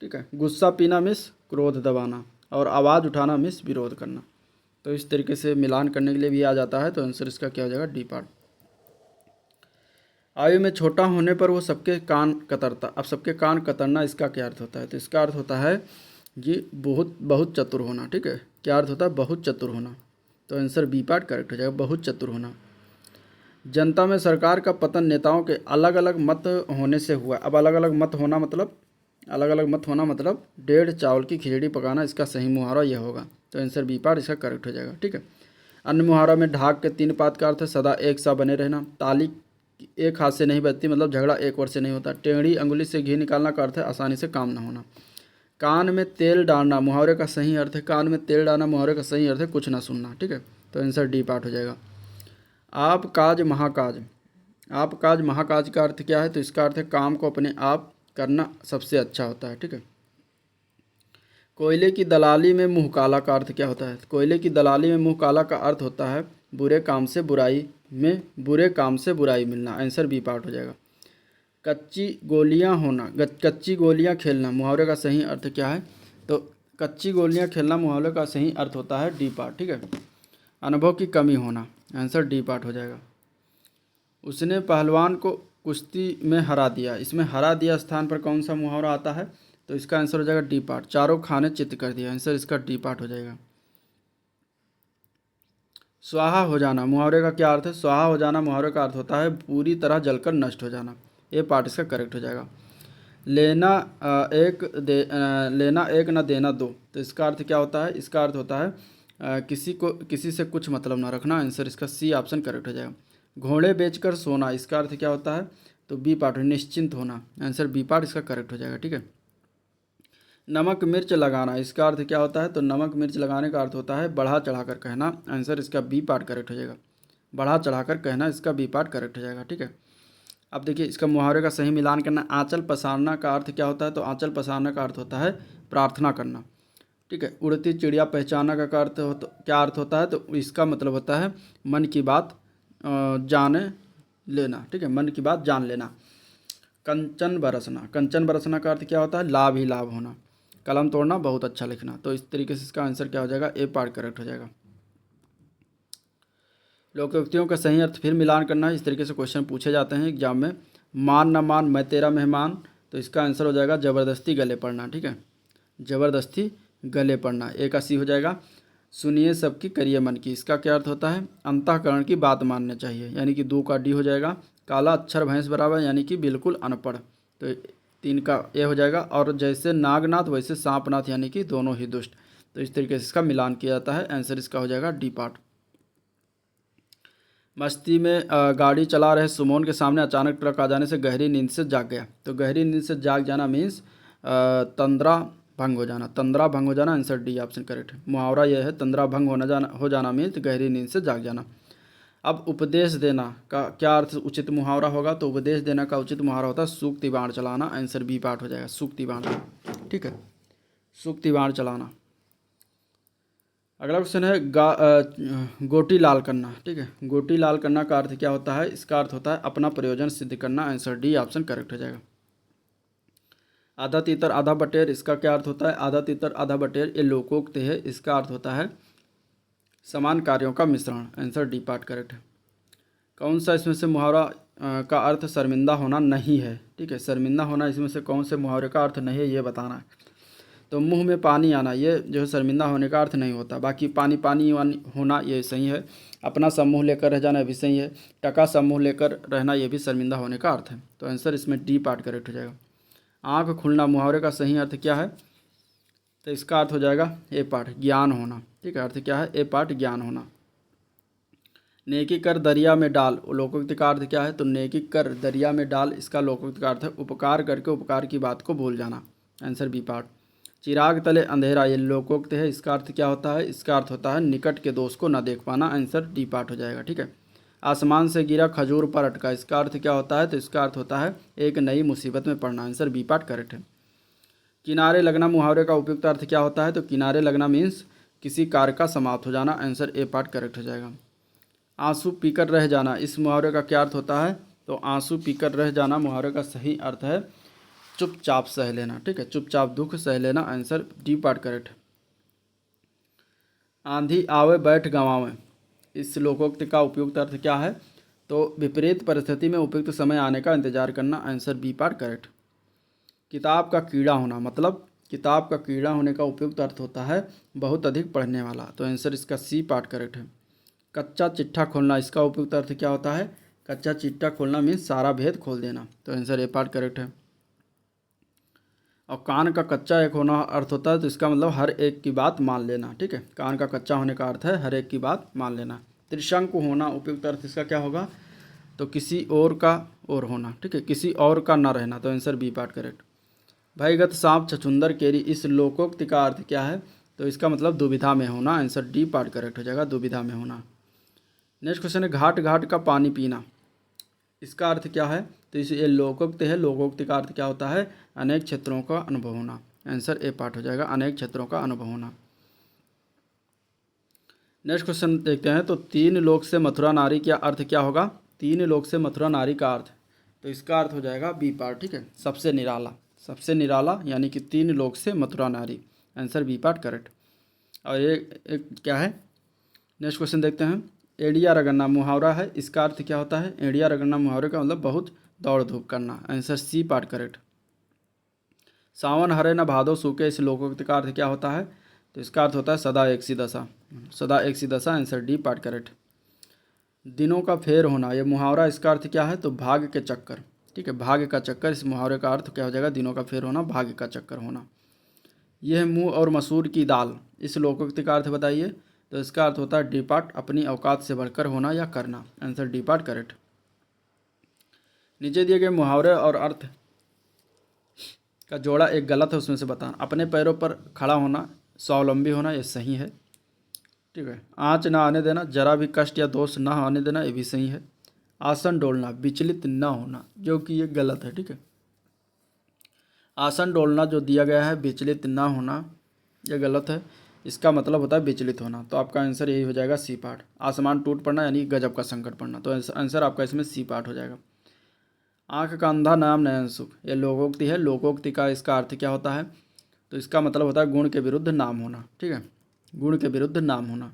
ठीक है। गुस्सा पीना मीन्स क्रोध दबाना, और आवाज़ उठाना मीन्स विरोध करना। तो इस तरीके से मिलान करने के लिए भी आ जाता है। तो आंसर इसका क्या हो जाएगा? D part. आयु में छोटा होने पर वो सबके कान कतरता। अब सबके कान कतरना इसका क्या अर्थ होता है? तो इसका अर्थ होता है जी बहुत चतुर होना। ठीक है। क्या अर्थ होता है? बहुत चतुर होना। तो आंसर बी पार्ट करेक्ट हो जाएगा, बहुत चतुर होना। जनता में सरकार का पतन नेताओं के अलग अलग मत होने से हुआ। अब अलग अलग मत होना मतलब डेढ़ चावल की खिचड़ी पकाना, इसका सही मुहावरा यह होगा। तो आंसर बी पार्ट इसका करेक्ट हो जाएगा। ठीक है। अन्य मुहावरा में ढाक के 3 पात का अर्थ है सदा एक सा बने रहना। ताली एक हाथ से नहीं बजती, मतलब झगड़ा एक ओर से नहीं होता। टेढ़ी अंगुली से घी निकालना का अर्थ है आसानी से काम न होना। कान में तेल डालना मुहावरे का सही अर्थ है, कान में तेल डालना मुहावरे का सही अर्थ है कुछ ना सुनना। ठीक है। तो आंसर डी पार्ट हो जाएगा। आप काज महाकाज का अर्थ क्या है? तो इसका अर्थ है काम को अपने आप करना सबसे अच्छा होता है। ठीक है। कोयले की दलाली में मुँह काला का अर्थ क्या होता है? कोयले की दलाली में मुँह काला का अर्थ होता है बुरे काम से बुराई मिलना। आंसर बी पार्ट हो जाएगा। कच्ची गोलियां खेलना मुहावरे का सही अर्थ क्या है? तो कच्ची गोलियां खेलना मुहावरे का सही अर्थ होता है डी पार्ट। ठीक है। अनुभव की कमी होना, आंसर डी पार्ट हो जाएगा। उसने पहलवान को कुश्ती में हरा दिया, इसमें हरा दिया स्थान पर कौन सा मुहावरा आता है? तो इसका आंसर हो जाएगा डी पार्ट। चारों खाने चित्त कर दिया, आंसर इसका डी पार्ट हो जाएगा। स्वाहा हो जाना मुहावरे का क्या अर्थ है? स्वाहा हो जाना मुहावरे का अर्थ होता है पूरी तरह जलकर नष्ट हो जाना। ये पार्ट इसका करेक्ट हो जाएगा। लेना एक न देना दो, तो इसका अर्थ क्या होता है? इसका अर्थ होता है किसी से कुछ मतलब ना रखना। आंसर इसका सी ऑप्शन करेक्ट हो जाएगा। घोड़े बेचकर सोना, इसका अर्थ क्या होता है? तो बी पार्ट निश्चिंत होना। आंसर बी पार्ट इसका करेक्ट हो जाएगा। ठीक है। नमक मिर्च लगाना, इसका अर्थ क्या होता है? तो नमक मिर्च लगाने का अर्थ होता है बढ़ा चढ़ाकर कहना। आंसर इसका बी पार्ट करेक्ट हो जाएगा। बढ़ा चढ़ाकर कहना, इसका बी पार्ट करेक्ट हो जाएगा। ठीक है। अब देखिए इसका मुहावरे का सही मिलान करना। आंचल पसारना का अर्थ क्या होता है? तो आंचल पसारना का अर्थ होता है प्रार्थना करना। ठीक है। उड़ती चिड़िया पहचानना का अर्थ क्या अर्थ होता है? तो इसका मतलब होता है मन की बात जाने लेना। ठीक है। मन की बात जान लेना। कंचन बरसना का अर्थ क्या होता है? लाभ ही लाभ होना। कलम तोड़ना, बहुत अच्छा लिखना। तो इस तरीके से इसका आंसर क्या हो जाएगा? ए पार्ट करेक्ट हो जाएगा। लोकोक्तियों का सही अर्थ फिर मिलान करना है। इस तरीके से क्वेश्चन पूछे जाते हैं एग्जाम में। मान न मान मैं तेरा मेहमान, तो इसका आंसर हो जाएगा ज़बरदस्ती गले पड़ना। ठीक है। ज़बरदस्ती गले पड़ना, ए का सी हो जाएगा। सुनिए सबकी करिए मन की, इसका क्या अर्थ होता है? अंतःकरण की बात माननी चाहिए, यानी कि 2 का डी हो जाएगा। काला अक्षर भैंस बराबर, यानी कि बिल्कुल अनपढ़, तो 3 का ए हो जाएगा। और जैसे नागनाथ वैसे सांपनाथ, यानी कि दोनों ही दुष्ट। तो इस तरीके से इसका मिलान किया जाता है। आंसर इसका हो जाएगा डी पार्ट। मस्ती में गाड़ी चला रहे सुमोन के सामने अचानक ट्रक आ जाने से गहरी नींद से जाग गया। तो गहरी नींद से जाग जाना मीन्स तंद्रा भंग हो जाना। आंसर डी ऑप्शन करेक्ट है। मुहावरा यह है तंद्रा भंग हो जाना मीन्स गहरी नींद से जाग जाना। अब उपदेश देना का क्या अर्थ उचित मुहावरा होगा? तो उपदेश देना का उचित मुहावरा होता है सूक्ति बाण चलाना। आंसर बी पार्ट हो जाएगा, सूक्ति बाण। ठीक है। सूक्ति बाण चलाना। अगला क्वेश्चन है गोटी लाल करना। ठीक है। गोटी लाल करना का अर्थ क्या होता है? इसका अर्थ होता है अपना प्रयोजन सिद्ध करना। आंसर डी ऑप्शन करेक्ट हो जाएगा। आधा तीतर आधा बटेर, इसका क्या अर्थ होता है? आधा तीतर आधा बटेर ये लोकोक्ति है। इसका अर्थ होता है समान कार्यों का मिश्रण। आंसर डी पार्ट करेक्ट है। कौन सा इसमें से मुहावरा का अर्थ शर्मिंदा होना नहीं है, ठीक है। शर्मिंदा होना इसमें से कौन से मुहावरे का अर्थ नहीं है ये बताना है। तो मुंह में पानी आना ये जो है शर्मिंदा होने का अर्थ नहीं होता। बाकी पानी पानी होना ये सही है। अपना सब मुँह लेकर रह जाना ये भी सही है। टका सब मुँह लेकर रहना ये भी शर्मिंदा होने का अर्थ है। तो आंसर इसमें डी पार्ट करेक्ट हो जाएगा। आँख खुलना मुहावरे का सही अर्थ क्या है, तो इसका अर्थ हो जाएगा ए पार्ट ज्ञान होना, ठीक है। अर्थ क्या है, ए पार्ट ज्ञान होना। नेकी कर दरिया में डाल, लोकोक्ति का अर्थ क्या है, तो नेकी कर दरिया में डाल, इसका लोकोक्ति का अर्थ है उपकार करके उपकार की बात को भूल जाना। Answer B part. चिराग तले अंधेरा ये लोकोक्ति है, इसका अर्थ क्या होता है, इसका अर्थ होता है निकट के दोस्त को न देख पाना। आंसर डी पार्ट हो जाएगा, ठीक है। आसमान से गिरा खजूर पर अटका, इसका अर्थ क्या होता है, तो इसका अर्थ होता है एक नई मुसीबत में पड़ना। आंसर बी पार्ट करेक्ट है। किनारे लगना मुहावरे का उपयुक्त अर्थ क्या होता है, तो किनारे लगना मीन्स किसी कार्य का समाप्त हो जाना। आंसर ए पार्ट करेक्ट हो जाएगा। आंसू पीकर रह जाना, इस मुहावरे का क्या अर्थ होता है, तो आंसू पीकर रह जाना मुहावरे का सही अर्थ है चुपचाप सह लेना, ठीक है। चुपचाप दुख सह लेना। Answer D part correct. आंधी आवे बैठ गंवावे, इस लोकोक्ति का उपयुक्त अर्थ क्या है, तो विपरीत परिस्थिति में उपयुक्त समय आने का इंतजार करना। Answer B part correct. किताब का कीड़ा होना, मतलब किताब का कीड़ा होने का उपयुक्त अर्थ होता है बहुत अधिक पढ़ने वाला। तो आंसर इसका सी पार्ट करेक्ट है। कच्चा चिट्ठा खोलना, इसका उपयुक्त अर्थ क्या होता है, कच्चा चिट्ठा खोलना मीन्स सारा भेद खोल देना। तो आंसर ए पार्ट करेक्ट है। और कान का कच्चा एक होना अर्थ होता है, तो इसका मतलब हर एक की बात मान लेना, ठीक है। कान का कच्चा होने का अर्थ है हर एक की बात मान लेना। त्रिशंकु होना उपयुक्त अर्थ इसका क्या होगा, तो किसी और का और होना, ठीक है, किसी और का ना रहना। तो आंसर बी पार्ट करेक्ट। भयगत सांप छछुंदर केरी, इस लोकोक्ति का अर्थ क्या है, तो इसका मतलब दुविधा में होना। आंसर डी पार्ट करेक्ट हो जाएगा, दुविधा में होना। नेक्स्ट क्वेश्चन है घाट घाट का पानी पीना, इसका अर्थ क्या है, तो इस ये लोकोक्ति है। लोकोक्ति का अर्थ क्या होता है, अनेक क्षेत्रों का अनुभव होना। आंसर ए पार्ट हो जाएगा, अनेक क्षेत्रों का अनुभव होना। नेक्स्ट क्वेश्चन देखते हैं, तो तीन लोक से मथुरा नारी का अर्थ क्या होगा, तीन लोक से मथुरा नारी का अर्थ, तो इसका अर्थ हो जाएगा बी पार्ट, ठीक है, सबसे निराला। सबसे निराला यानी कि तीन लोक से मथुरा नारी। Answer B part correct. और ये एक क्या है, नेक्स्ट क्वेश्चन देखते हैं। एड़िया रगड़ना मुहावरा है, इसका अर्थ क्या होता है, एड़िया रगड़ना मुहावरे का मतलब बहुत दौड़ धूप करना। Answer C part correct. सावन हरे न भादो सूखे, इस लोकोक्ति का अर्थ क्या होता है, तो इसका अर्थ होता है सदा एक सी दशा, सदा एक सी दशा। Answer D part correct. दिनों का फेर होना, यह मुहावरा, इसका अर्थ क्या है, तो भाग्य के चक्कर, ठीक है, भाग्य का चक्कर। इस मुहावरे का अर्थ क्या हो जाएगा, दिनों का फेर होना, भाग्य का चक्कर होना। यह मूंग और मसूर की दाल, इस लोकोक्ति का अर्थ बताइए, तो इसका अर्थ होता है डी पार्ट, अपनी औकात से बढ़कर होना या करना। Answer D part correct. नीचे दिए गए मुहावरे और अर्थ का जोड़ा एक गलत है, उसमें से बताना। अपने पैरों पर खड़ा होना, स्वावलंबी होना, ये सही है, ठीक है। आँच ना आने देना, जरा भी कष्ट या दोष ना आने देना, ये भी सही है। आसन डोलना, विचलित ना होना, जो कि ये गलत है, ठीक है। आसन डोलना जो दिया गया है, विचलित ना होना, यह गलत है। इसका मतलब होता है विचलित होना। तो आपका आंसर यही हो जाएगा सी पार्ट। आसमान टूट पड़ना यानी गजब का संकट पड़ना। तो आंसर आपका इसमें सी पार्ट हो जाएगा। आँख का अंधा नाम नयन सुख, यह लोकोक्ति है। लोकोक्ति का इसका अर्थ क्या होता है, तो इसका मतलब होता है गुण के विरुद्ध नाम होना, ठीक है, गुण के विरुद्ध नाम होना।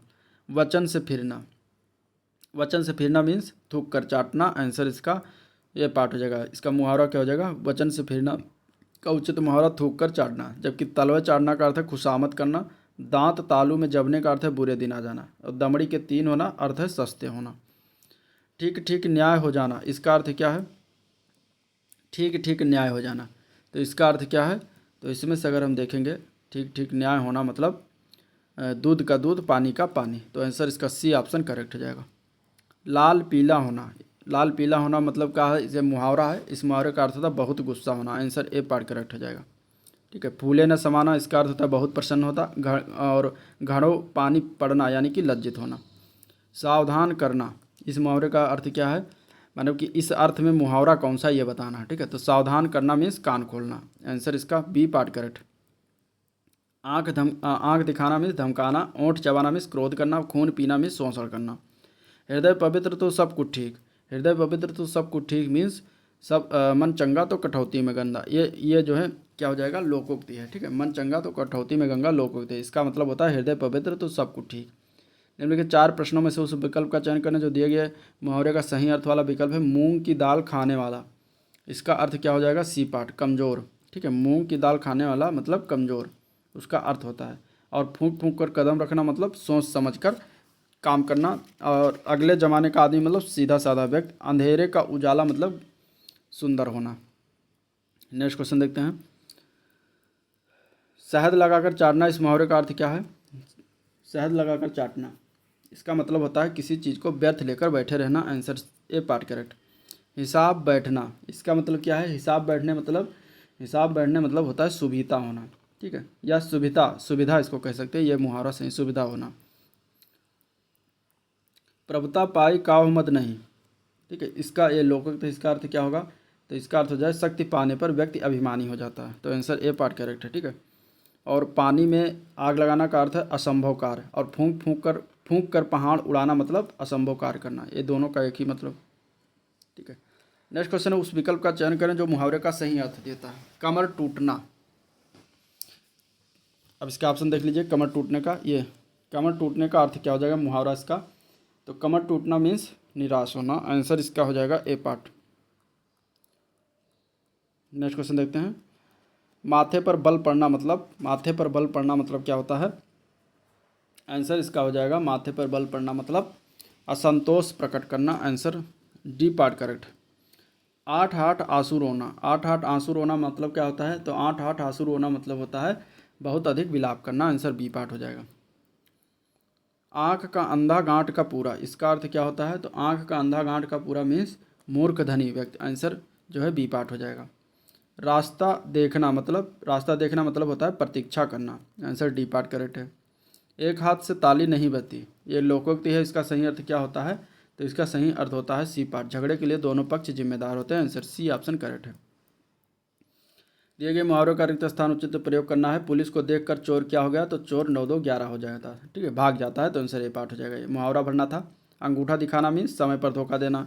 वचन से फिरना, वचन से फिरना मीन्स थूक कर चाटना। आंसर इसका ये पार्ट हो जाएगा। इसका मुहावरा क्या हो जाएगा, वचन से फिरना का उचित मुहावरा थूक कर चाटना। जबकि तलवे चाटना का अर्थ है खुशामद करना। दांत तालू में जबने का अर्थ है बुरे दिन आ जाना। और दमड़ी के तीन होना अर्थ है सस्ते होना। ठीक ठीक न्याय हो जाना, इसका अर्थ क्या है, ठीक ठीक न्याय हो जाना। तो इसका अर्थ क्या है, तो इसमें से अगर हम देखेंगे ठीक ठीक न्याय होना मतलब दूध का दूध पानी का पानी। तो आंसर इसका सी ऑप्शन करेक्ट हो जाएगा। लाल पीला होना, लाल पीला होना मतलब क्या है, इसे मुहावरा है। इस मुहावरे का अर्थ होता है बहुत गुस्सा होना। आंसर ए पार्ट करेक्ट हो जाएगा, ठीक है। फूले न समाना, इसका अर्थ होता है बहुत प्रसन्न होता। और घड़ों पानी पड़ना यानी कि लज्जित होना। सावधान करना, इस मुहावरे का अर्थ क्या है, मतलब कि इस अर्थ में मुहावरा कौन सा ये बताना है, ठीक है। तो सावधान करना मीन्स कान खोलना। आंसर इसका बी पार्ट करेक्ट। आँख दिखाना मीन्स धमकाना। ओंठ चबाना मीन्स क्रोध करना। खून पीना मीन्स शोषण करना। हृदय पवित्र तो सब कुछ ठीक, हृदय पवित्र तो सब कुछ ठीक मीन्स सब मन चंगा तो कठौती में गंगा। ये जो है क्या हो जाएगा, लोकोक्ति है, ठीक है। मन चंगा तो कठौती में गंगा लोकोक्ति है। इसका मतलब होता है हृदय पवित्र तो सब कुछ ठीक। निम्नलिखित 4 प्रश्नों में से उस विकल्प का चयन करें जो दिए गए मुहावरे का सही अर्थ वाला विकल्प है। मूंग की दाल खाने वाला, इसका अर्थ क्या हो जाएगा? सी पार्ट, कमज़ोर। ठीक है, मूंग की दाल खाने वाला मतलब कमज़ोर, उसका अर्थ होता है। और फूंक फूंक कर कदम रखना मतलब सोच समझ कर काम करना। और अगले ज़माने का आदमी मतलब सीधा साधा व्यक्ति। अंधेरे का उजाला मतलब सुंदर होना। नेक्स्ट क्वेश्चन देखते हैं। शहद लगाकर चाटना, इस मुहावरे का अर्थ क्या है? शहद लगाकर चाटना, इसका मतलब होता है किसी चीज़ को व्यर्थ लेकर बैठे रहना। Answer A part correct. हिसाब बैठना, इसका मतलब क्या है? हिसाब बैठने मतलब होता है सुविधा होना। ठीक है, या सुविधा इसको कह सकते हैं, ये मुहावरा सही, सुविधा होना। प्रभुता पाई काहू मद नहीं, ठीक है, इसका ये लोकोक्त, इसका अर्थ क्या होगा? तो इसका अर्थ हो जाए शक्ति पाने पर व्यक्ति अभिमानी हो जाता है। तो आंसर ए पार्ट करेक्ट है। ठीक है, और पानी में आग लगाना का अर्थ है असंभव कार्य, और फूंक कर पहाड़ उड़ाना मतलब असंभव कार्य करना। ये दोनों का एक ही मतलब। ठीक है, नेक्स्ट क्वेश्चन है, उस विकल्प का चयन करें जो मुहावरे का सही अर्थ देता है। कमर टूटना, अब इसका ऑप्शन देख लीजिए। कमर टूटने का, ये कमर टूटने का अर्थ क्या हो जाएगा मुहावरा इसका? तो कमर टूटना मीन्स निराश होना। आंसर इसका हो जाएगा ए पार्ट। नेक्स्ट क्वेश्चन देखते हैं। माथे पर बल पड़ना मतलब क्या होता है? आंसर इसका हो जाएगा माथे पर बल पड़ना मतलब असंतोष प्रकट करना। Answer D part correct. आठ आठ आंसू रोना मतलब क्या होता है? तो आठ आंसू रोना मतलब होता है बहुत अधिक विलाप करना। आंसर बी पार्ट हो जाएगा। आँख का अंधा गांठ का पूरा, इसका अर्थ क्या होता है? तो आँख का अंधा गांठ का पूरा मीन्स मूर्ख धनी व्यक्ति। आंसर जो है बी पार्ट हो जाएगा। रास्ता देखना मतलब होता है प्रतीक्षा करना। आंसर डी पार्ट करेक्ट है। एक हाथ से ताली नहीं बजती, ये लोकोक्ति है, इसका सही अर्थ क्या होता है? तो इसका सही अर्थ होता है सी पार्ट, झगड़े के लिए दोनों पक्ष जिम्मेदार होते हैं। आंसर सी ऑप्शन करेक्ट है। दिए गए मुहावरों का रिक्त स्थान उचित प्रयोग करना है। पुलिस को देखकर चोर क्या हो गया? तो चोर 9 2 11 हो जाता है। ठीक है, भाग जाता है। तो आंसर ए पार्ट हो जाएगा। ये मुहावरा भरना था। अंगूठा दिखाना मीन्स समय पर धोखा देना।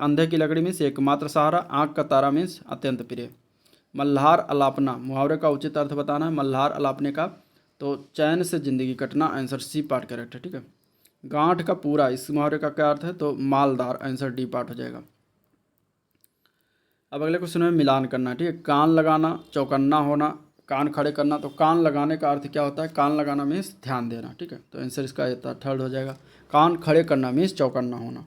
अंधे की लकड़ी मीन्स एकमात्र सहारा। आँख का तारा मीन्स अत्यंत प्रिय। मल्हार अलापना, मुहावरे का उचित अर्थ बताना है। मल्हार अलापने का तो चैन से जिंदगी कटना। आंसर सी पार्ट करेक्ट है। ठीक है, गांठ का पूरा, इस मुहावरे का क्या अर्थ है? तो मालदार। आंसर डी पार्ट हो जाएगा। अब अगले क्वेश्चन में मिलान करना। ठीक है, कान लगाना, चौकन्ना होना, कान खड़े करना। तो कान लगाने का अर्थ क्या होता है? कान लगाना मीन्स ध्यान देना। ठीक है, तो आंसर इसका थर्ड हो जाएगा। कान खड़े करना मीन्स चौकन्ना होना।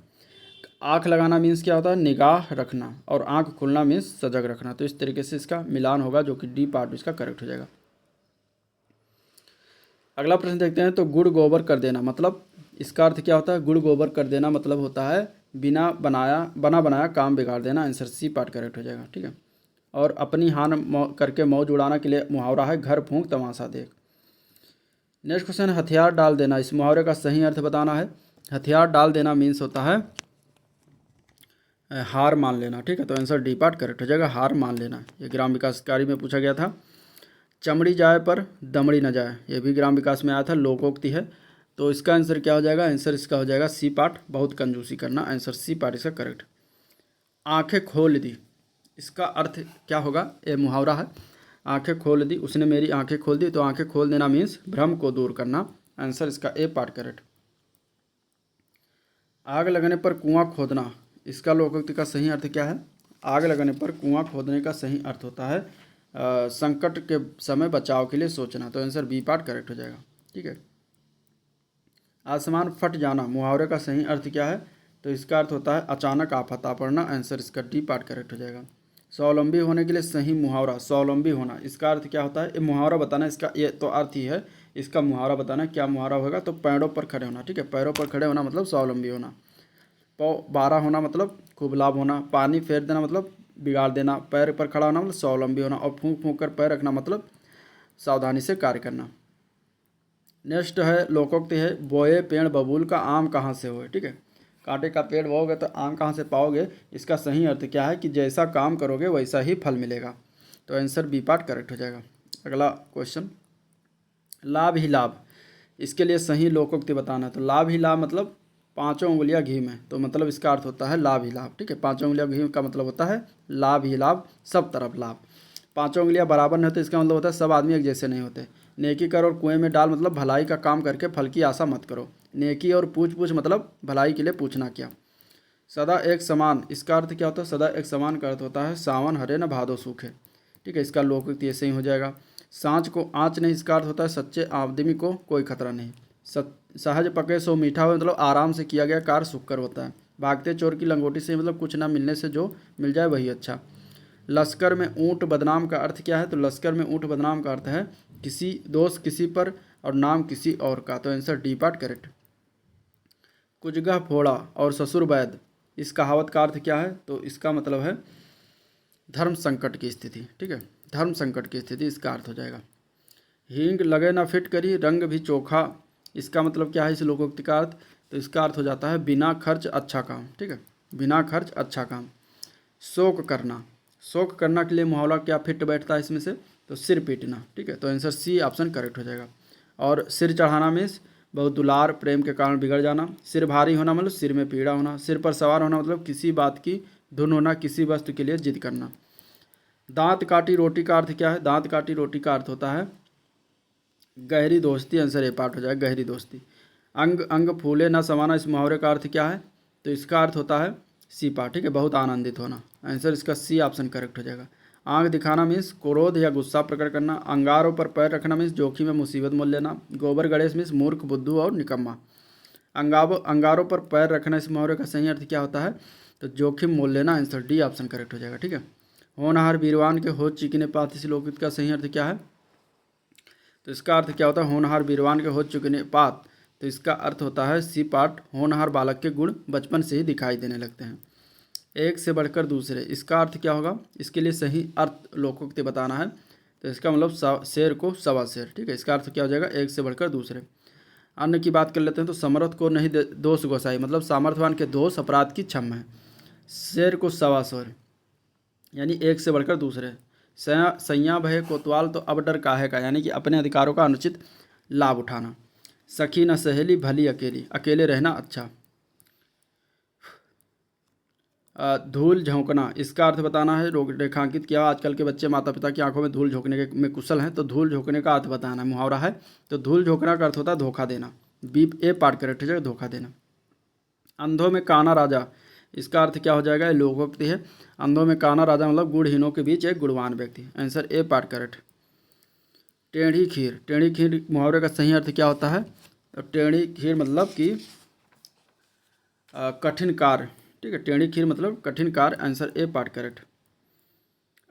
आँख लगाना मीन्स क्या होता है? निगाह रखना। और आँख खुलना मीन्स सजग रखना। तो इस तरीके से इसका मिलान होगा, जो कि डी पार्ट इसका करेक्ट हो जाएगा। अगला प्रश्न देखते हैं। तो गुड़ गोबर कर देना मतलब, इसका अर्थ क्या होता है? गुड़ गोबर कर देना मतलब होता है बना बनाया काम बिगाड़ देना। आंसर सी पार्ट करेक्ट हो जाएगा। ठीक है, और अपनी हान करके मौज उड़ाना के लिए मुहावरा है घर फूंक तमाशा देख। नेक्स्ट क्वेश्चन, हथियार डाल देना, इस मुहावरे का सही अर्थ बताना है। हथियार डाल देना मीन्स होता है हार मान लेना। ठीक है, तो आंसर डी पार्ट करेक्ट हो जाएगा, हार मान लेना। ये ग्राम विकास कार्य में पूछा गया था। चमड़ी जाए पर दमड़ी न जाए, ये भी ग्राम विकास में आया था, लोकोक्ति है। तो इसका आंसर क्या हो जाएगा? आंसर इसका हो जाएगा सी पार्ट, बहुत कंजूसी करना। आंसर सी पार्ट इसका करेक्ट। आंखें खोल दी, इसका अर्थ क्या होगा? ये मुहावरा है। आंखें खोल दी, उसने मेरी आंखें खोल दी। तो आंखें खोल देना मीन्स भ्रम को दूर करना। आंसर इसका ए पार्ट करेक्ट। आग लगने पर कुआं खोदना, इसका लोकोक्ति का सही अर्थ क्या है? आग लगने पर कुआं खोदने का सही अर्थ होता है संकट के समय बचाव के लिए सोचना। तो आंसर बी पार्ट करेक्ट हो जाएगा। ठीक है, आसमान फट जाना, मुहावरे का सही अर्थ क्या है? तो इसका अर्थ होता है अचानक आफत आ पड़ना। आंसर इसका डी पार्ट करेक्ट हो जाएगा। स्वावलंबी होने के लिए सही मुहावरा, स्वावलंबी होना, इसका अर्थ क्या होता है? ये मुहावरा बताना, इसका ये तो अर्थ ही है, इसका मुहावरा बताना क्या मुहावरा होगा? तो पैरों पर खड़े होना। ठीक है, पैरों पर खड़े होना मतलब स्वावलंबी होना। पौ 12 होना मतलब खूब लाभ होना। पानी फेर देना मतलब बिगाड़ देना। पैर पर खड़ा होना मतलब स्वावलंबी होना। और फूंक फूंक कर पैर रखना मतलब सावधानी से कार्य करना। नेक्स्ट है लोकोक्ति है, बोए पेड़ बबूल का आम कहाँ से होए। ठीक है, कांटे का पेड़ बोओगे तो आम कहाँ से पाओगे? इसका सही अर्थ क्या है? कि जैसा काम करोगे वैसा ही फल मिलेगा। तो आंसर बी पार्ट करेक्ट हो जाएगा। अगला क्वेश्चन, लाभ ही लाभ, इसके लिए सही लोकोक्ति बताना है। तो लाभ ही लाभ मतलब 5 उंगलियां घी में, तो मतलब इसका अर्थ होता है लाभ ही लाभ। ठीक है, 5 उंगलियां घी का मतलब होता है लाभ ही लाभ, सब तरफ लाभ। 5 उंगलियां बराबर नहीं होते, इसका मतलब होता है सब आदमी एक जैसे नहीं होते। नेकी कर और कुएं में डाल मतलब भलाई का काम करके फल की आशा मत करो। नेकी और पूछ पूछ मतलब भलाई के लिए पूछना क्या। सदा एक समान, इसका अर्थ क्या होता है, सदा एक समान का अर्थ होता है सावन हरे न भादो सूखे, ठीक है, इसका लोकोक्ति ऐसे ही हो जाएगा। सांच को आँच नहीं, इसका अर्थ होता है सच्चे आदमी को कोई खतरा नहीं। सहज पके सो मीठा हो, मतलब आराम से किया गया कार्य सुखकर होता है। भागते चोर की लंगोटी से, मतलब कुछ ना मिलने से जो मिल जाए वही अच्छा। लश्कर में ऊँट बदनाम का अर्थ क्या है, तो लश्कर में ऊँट बदनाम का अर्थ है किसी दोस्त किसी पर और नाम किसी और का, तो आंसर डी पार्ट करेक्ट। कुजगह फोड़ा और ससुर वैद, इस कहावत का अर्थ क्या है, तो इसका मतलब है धर्म संकट की स्थिति, ठीक है, धर्म संकट की स्थिति इसका अर्थ हो जाएगा। हींग लगे ना फिट करी रंग भी चोखा, इसका मतलब क्या है इस लोकोक्ति का अर्थ, तो इसका अर्थ हो जाता है बिना खर्च अच्छा काम, ठीक है, बिना खर्च अच्छा काम। शोक करना, शोक करना के लिए मुहावरा क्या फिट बैठता है इसमें से, तो सिर पीटना, ठीक है, तो आंसर सी ऑप्शन करेक्ट हो जाएगा। और सिर चढ़ाना मीन्स बहुत दुलार प्रेम के कारण बिगड़ जाना। सिर भारी होना मतलब सिर में पीड़ा होना। सिर पर सवार होना मतलब किसी बात की धुन होना, किसी वस्तु के लिए जिद करना। दांत काटी रोटी का अर्थ क्या है, दांत काटी रोटी का अर्थ होता है गहरी दोस्ती, आंसर ए पार्ट हो जाएगा गहरी दोस्ती। अंग अंग फूले न समाना, इस मुहावरे का अर्थ क्या है, तो इसका अर्थ होता है सी पार्ट, ठीक है, बहुत आनंदित होना, आंसर इसका सी ऑप्शन करेक्ट हो जाएगा। आंख दिखाना मीन्स क्रोध या गुस्सा प्रकट करना। अंगारों पर पैर रखना मीन्स जोखिम में मुसीबत मोल लेना। गोबर गणेश मीन्स मूर्ख बुद्धू और निकम्मा। अंगारों पर पैर रखना, इस मुहावरे का सही अर्थ क्या होता है, तो जोखिम मोल लेना, आंसर डी ऑप्शन करेक्ट हो जाएगा, ठीक है। होनहार वीरवान के हो चीकने पात, इस लोकगीत का सही अर्थ क्या है, तो इसका अर्थ क्या होता है होनहार वीरवान के हो चुकने पात, तो इसका अर्थ होता है सी पार्ट होनहार बालक के गुण बचपन से ही दिखाई देने लगते हैं। एक से बढ़कर दूसरे, इसका अर्थ क्या होगा, इसके लिए सही अर्थ लोकोक्ति बताना है, तो इसका मतलब शेर को सवा शेर, ठीक है, इसका अर्थ क्या हो जाएगा एक से बढ़कर दूसरे। अन्य की बात कर लेते हैं, तो समर्थ को नहीं दोष गोसाई, मतलब सामर्थ्यवान के दोष अपराध की क्षम है। शेर को सवा शेर यानी एक से बढ़कर दूसरे। सैया भय कोतवाल, तो अब डर काहे का, यानी कि अपने अधिकारों का अनुचित लाभ उठाना। सखी न सहेली भली अकेली, अकेले रहना अच्छा। धूल झोंकना, इसका अर्थ बताना है रेखांकित किया। आजकल के बच्चे माता पिता की आंखों में धूल झोंकने के में कुशल हैं, तो धूल झोंकने का अर्थ बताना है, मुहावरा है, तो धूल झोंकना का अर्थ होता है धोखा देना, बी ए पार्ट करेक्ट हो जाएगा धोखा देना। अंधों में काना राजा, इसका अर्थ क्या हो जाएगा, ये लोकोक्ति है। अंधों में काना राजा मतलब गुणहीनों के बीच एक गुणवान व्यक्ति, आंसर ए पार्ट करेक्ट। टेढ़ी खीर, टेढ़ी खीर मुहावरे का सही अर्थ क्या होता है, तो टेढ़ी खीर मतलब कि कठिन कार्य, ठीक है, टेढ़ी खीर मतलब कठिन कार्य, आंसर ए पार्ट करेक्ट।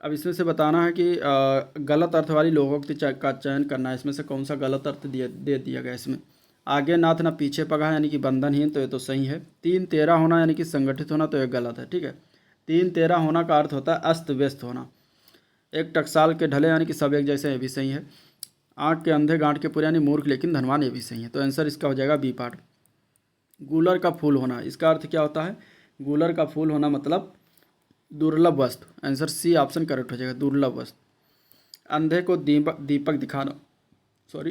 अब इसमें से बताना है कि गलत अर्थ वाली लोकोक्ति का चयन करना है, इसमें से कौन सा गलत अर्थ दे दिया गया इसमें। आगे नाथ ना पीछे पगा यानी कि बंधनहीन, तो ये तो सही है। 3-13 होना यानी कि संगठित होना, तो ये गलत है, ठीक है। 3-13 होना का अर्थ होता है अस्त व्यस्त होना। एक टकसाल के ढले यानी कि सब एक जैसे, ये भी सही है। आँख के अंधे गांठ के पूरे यानी मूर्ख लेकिन धनवान, ये भी सही है, तो आंसर इसका हो जाएगा बी पार्ट। गूलर का फूल होना, इसका अर्थ क्या होता है, गूलर का फूल होना मतलब दुर्लभ वस्तु, आंसर सी ऑप्शन करेक्ट हो जाएगा दुर्लभ वस्तु। अंधे को दीपक दिखाना,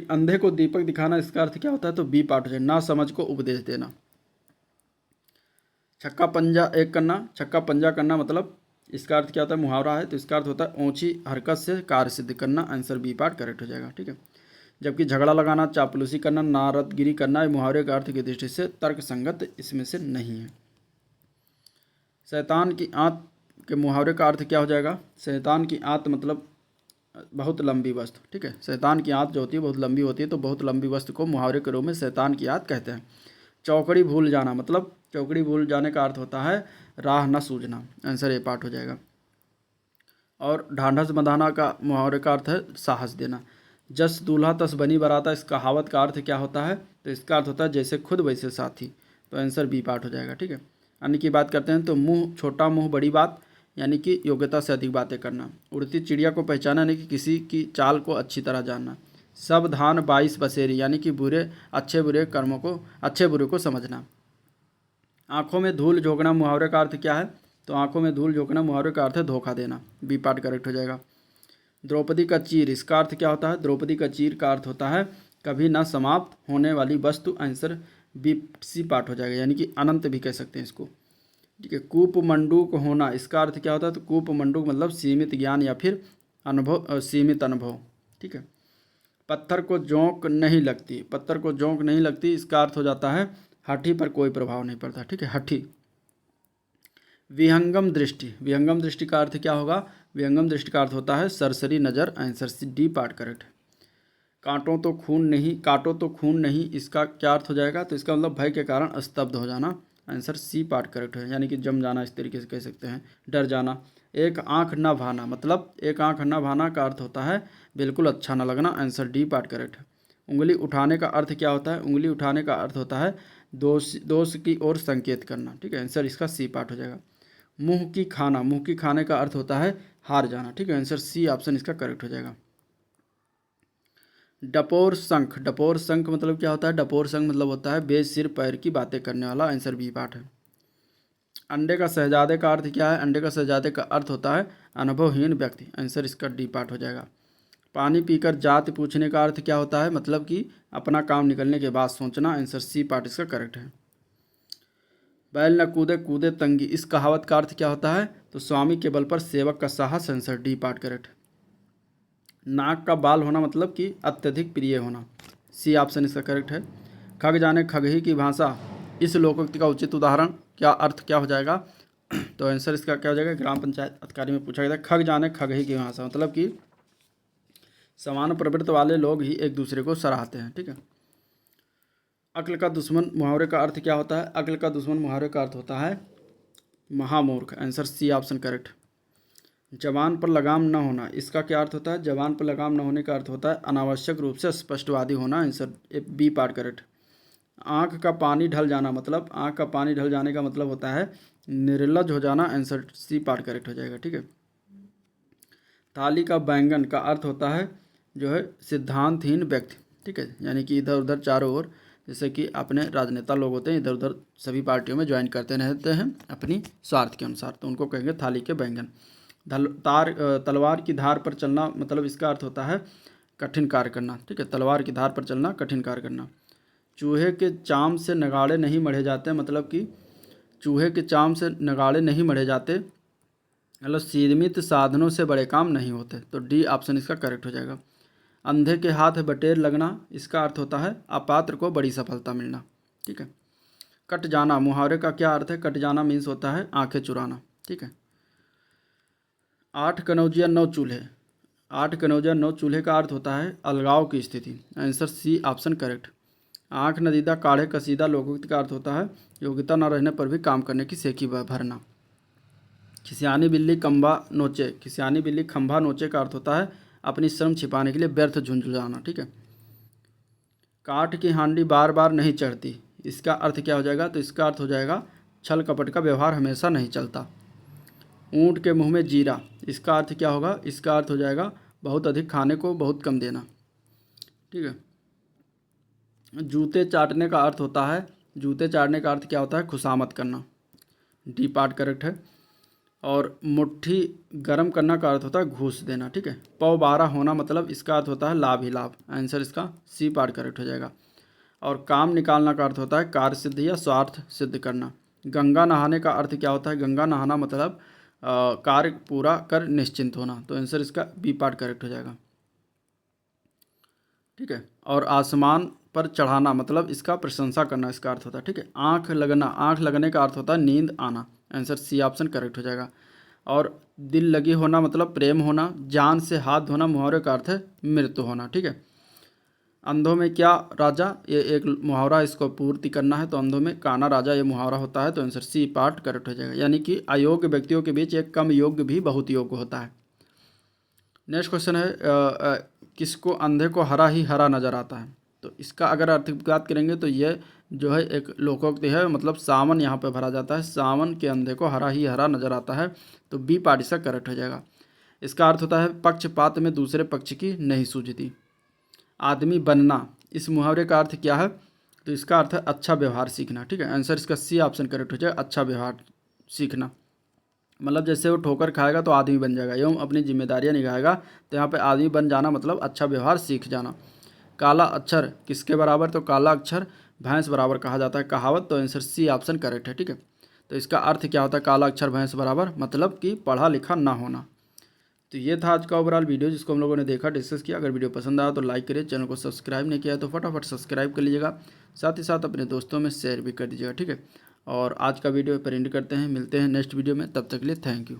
अंधे को दीपक दिखाना, इसका अर्थ क्या होता है, तो बी पार्ट हो जाएगा ना समझ को उपदेश देना। छक्का पंजा एक करना, छक्का पंजा करना मतलब इसका अर्थ क्या होता है, मुहावरा है, तो इसका अर्थ होता है ऊंची हरकत से कार्य सिद्ध करना, आंसर बी पार्ट करेक्ट हो जाएगा, ठीक है। जबकि झगड़ा लगाना, चापलूसी करना, नारदगिरी करना, ये मुहावरे के अर्थ की दृष्टि से तर्क संगत इसमें से नहीं है। शैतान की आंत के मुहावरे का अर्थ क्या हो जाएगा, शैतान की आंत मतलब बहुत लंबी वस्तु, ठीक है, शैतान की आंत जो होती है बहुत लंबी होती है, तो बहुत लंबी वस्तु को मुहावरे के रूप में शैतान की आंत कहते हैं। चौकड़ी भूल जाना मतलब चौकड़ी भूल जाने का अर्थ होता है राह न सूझना, आंसर ए पार्ट हो जाएगा। और ढांढस बंधाना का मुहावरे का अर्थ है साहस देना। जस दूल्हा तस बनी बराता, इस कहावत का अर्थ क्या होता है, तो इसका अर्थ होता है जैसे खुद वैसे साथी, तो आंसर बी पार्ट हो जाएगा, ठीक है। अन्य की बात करते हैं, तो मुंह छोटा मुंह बड़ी बात यानी कि योग्यता से अधिक बातें करना। उड़ती चिड़िया को पहचाना यानी कि किसी की चाल को अच्छी तरह जानना। सब धान 22 बसेरी यानी कि बुरे अच्छे बुरे को समझना। आंखों में धूल झोंकना मुहावरे का अर्थ क्या है, तो आंखों में धूल झोंकना मुहावरे का अर्थ है धोखा देना, बी पार्ट करेक्ट हो जाएगा। द्रौपदी का चीर, इसका अर्थ क्या होता है, द्रौपदी का चीर का अर्थ होता है कभी ना समाप्त होने वाली वस्तु, आंसर बी सी पार्ट हो जाएगा, यानी कि अनंत भी कह सकते हैं इसको, ठीक है। कूप मंडूक होना, इसका अर्थ क्या होता है, तो कूप मंडूक मतलब सीमित ज्ञान या फिर अनुभव, सीमित अनुभव, ठीक है। पत्थर को जोंक नहीं लगती, पत्थर को जोंक नहीं लगती, इसका अर्थ हो जाता है हठी पर कोई प्रभाव नहीं पड़ता, ठीक है, हठी। विहंगम दृष्टि, विहंगम दृष्टि का अर्थ क्या होगा? विहंगम दृष्टि का अर्थ होता है सरसरी नज़र। Answer C D part correct है। कांटो तो खून नहीं, काटो तो खून नहीं, इसका क्या अर्थ हो जाएगा? तो इसका मतलब भय के कारण स्तब्ध हो जाना। आंसर सी पार्ट करेक्ट है, यानी कि जम जाना, इस तरीके से कह सकते हैं, डर जाना। एक आंख न भाना, मतलब एक आंख न भाना का अर्थ होता है बिल्कुल अच्छा न लगना। आंसर डी पार्ट करेक्ट है। उंगली उठाने का अर्थ क्या होता है? उंगली उठाने का अर्थ होता है दोष की ओर संकेत करना, ठीक है, आंसर इसका सी पार्ट हो जाएगा। मुंह की खाना, मुंह की खाने का अर्थ होता है हार जाना, ठीक है, आंसर सी ऑप्शन इसका करेक्ट हो जाएगा। डपोर शंख, डपोर शंख मतलब क्या होता है? डपोर शंख मतलब होता है बेसिर पैर की बातें करने वाला। आंसर बी पार्ट है। अंडे का शहजादे का अर्थ क्या है? अंडे का शहजादे का अर्थ होता है अनुभवहीन व्यक्ति। आंसर इसका डी पार्ट हो जाएगा। पानी पीकर जाति पूछने का अर्थ क्या होता है? मतलब कि अपना काम निकलने के बाद सोचना। आंसर सी पार्ट इसका करेक्ट है। बैल न कूदे कूदे तंगी, इस कहावत का अर्थ क्या होता है? तो स्वामी के बल पर सेवक का साहस। Answer D part correct. नाक का बाल होना मतलब कि अत्यधिक प्रिय होना। सी ऑप्शन इसका करेक्ट है। खग जाने खगही की भाषा, इस लोकोक्ति का उचित उदाहरण क्या, अर्थ क्या हो जाएगा? तो आंसर इसका क्या हो जाएगा? ग्राम पंचायत अधिकारी में पूछा गया था। खग जाने खगही की भाषा मतलब कि समान प्रवृत्ति वाले लोग ही एक दूसरे को सराहते हैं, ठीक है। अक्ल का दुश्मन मुहावरे का अर्थ क्या होता है? अक्ल का दुश्मन मुहावरे का अर्थ होता है महामूर्ख। Answer C option correct. जबान पर लगाम न होना, इसका क्या अर्थ होता है? जबान पर लगाम न होने का अर्थ होता है अनावश्यक रूप से स्पष्टवादी होना। Answer B part correct. आँख का पानी ढल जाना, मतलब आँख का पानी ढल जाने का मतलब होता है निर्लज हो जाना। आंसर सी पार्ट करेक्ट हो जाएगा, ठीक है। थाली का बैंगन का अर्थ होता है जो है सिद्धांतहीन व्यक्ति, ठीक है, यानी कि इधर उधर चारों ओर, जैसे कि अपने राजनेता लोग होते हैं इधर उधर सभी पार्टियों में ज्वाइन करते रहते हैं अपनी स्वार्थ के अनुसार, तो उनको कहेंगे थाली के बैंगन। तलवार की धार पर चलना, मतलब इसका अर्थ होता है कठिन कार्य करना, ठीक है, तलवार की धार पर चलना, कठिन कार्य करना। चूहे के चाम से नगाड़े नहीं मढ़े जाते, मतलब कि चूहे के चाम से नगाड़े नहीं मढ़े जाते, मतलब सीमित साधनों से बड़े काम नहीं होते। तो डी ऑप्शन इसका करेक्ट हो जाएगा। अंधे के हाथ बटेर लगना, इसका अर्थ होता है अपात्र को बड़ी सफलता मिलना, ठीक है। कट जाना मुहावरे का क्या अर्थ है? कट जाना मीन्स होता है आंखें चुराना, ठीक है। 8 कनौजिया 9 चूल्हे, 8 कनौजिया 9 चूल्हे का अर्थ होता है अलगाव की स्थिति। Answer C option correct. आँख नदीदा काढ़े कसीदा लोकोक्ति का अर्थ होता है योग्यता न रहने पर भी काम करने की सेकी भरना। खिसियानी बिल्ली खंभा नोचे, खिसियानी बिल्ली खंभा नोचे का अर्थ होता है अपनी श्रम छिपाने के लिए व्यर्थ झुंझुलाना, ठीक है। काठ की हांडी बार बार नहीं चढ़ती, इसका अर्थ क्या हो जाएगा? तो इसका अर्थ हो जाएगा छल कपट का व्यवहार हमेशा नहीं चलता। ऊँट के मुंह में जीरा, इसका अर्थ क्या होगा? इसका अर्थ हो जाएगा बहुत अधिक खाने को बहुत कम देना, ठीक है। जूते चाटने का अर्थ होता है, जूते चाटने का अर्थ क्या होता है? खुशामद करना। डी पार्ट करेक्ट है। और मुट्ठी गर्म करना का अर्थ होता है घूस देना, ठीक है। पौ 12 होना मतलब इसका अर्थ होता है लाभ ही लाभ। आंसर इसका सी पार्ट करेक्ट हो जाएगा। और काम निकालना का अर्थ होता है कार्य सिद्ध या स्वार्थ सिद्ध करना। गंगा नहाने का अर्थ क्या होता है? गंगा नहाना मतलब कार्य पूरा कर निश्चिंत होना। तो आंसर इसका बी पार्ट करेक्ट हो जाएगा, ठीक है। और आसमान पर चढ़ाना मतलब इसका प्रशंसा करना, इसका अर्थ होता है, ठीक है। आँख लगना, आँख लगने का अर्थ होता है नींद आना। आंसर सी ऑप्शन करेक्ट हो जाएगा। और दिल लगी होना मतलब प्रेम होना। जान से हाथ धोना मुहावरे का अर्थ है मृत्यु होना, ठीक है। अंधों में क्या राजा, ये एक मुहावरा, इसको पूर्ति करना है, तो अंधों में काना राजा ये मुहावरा होता है। तो आंसर सी पार्ट करेक्ट हो जाएगा, यानी कि अयोग्य व्यक्तियों के बीच एक कम योग्य भी बहुत योग्य होता है। नेक्स्ट क्वेश्चन है किसको अंधे को हरा ही हरा नज़र आता है? तो इसका अगर अर्थ की बात करेंगे तो ये जो है एक लोकोक्ति है, मतलब सावन यहाँ पे भरा जाता है, सावन के अंधे को हरा ही हरा नज़र आता है। तो बी पार्ट इसका करेक्ट हो जाएगा। इसका अर्थ होता है पक्षपात में दूसरे पक्ष की नहीं सूझती। आदमी बनना, इस मुहावरे का अर्थ क्या है? तो इसका अर्थ है अच्छा व्यवहार सीखना, ठीक है। आंसर इसका सी ऑप्शन करेक्ट हो जाएगा, अच्छा व्यवहार सीखना। मतलब जैसे वो ठोकर खाएगा तो आदमी बन जाएगा, एवं अपनी जिम्मेदारियां निभाएगा, तो यहाँ पे आदमी बन जाना मतलब अच्छा व्यवहार सीख जाना। काला अक्षर किसके बराबर? तो काला अक्षर भैंस बराबर कहा जाता है कहावत। तो आंसर सी ऑप्शन करेक्ट है, ठीक है। तो इसका अर्थ क्या होता है काला अक्षर भैंस बराबर? मतलब कि पढ़ा लिखा ना होना। तो ये था आज का ओवरऑल वीडियो जिसको हम लोगों ने देखा, डिस्कस किया। अगर वीडियो पसंद आया तो लाइक करिए, चैनल को सब्सक्राइब नहीं किया है तो फटाफट सब्सक्राइब कर लीजिएगा, साथ ही साथ अपने दोस्तों में शेयर भी कर दीजिएगा, ठीक है। और आज का वीडियो पर एंड करते हैं, मिलते हैं नेक्स्ट वीडियो में, तब तक के लिए थैंक यू।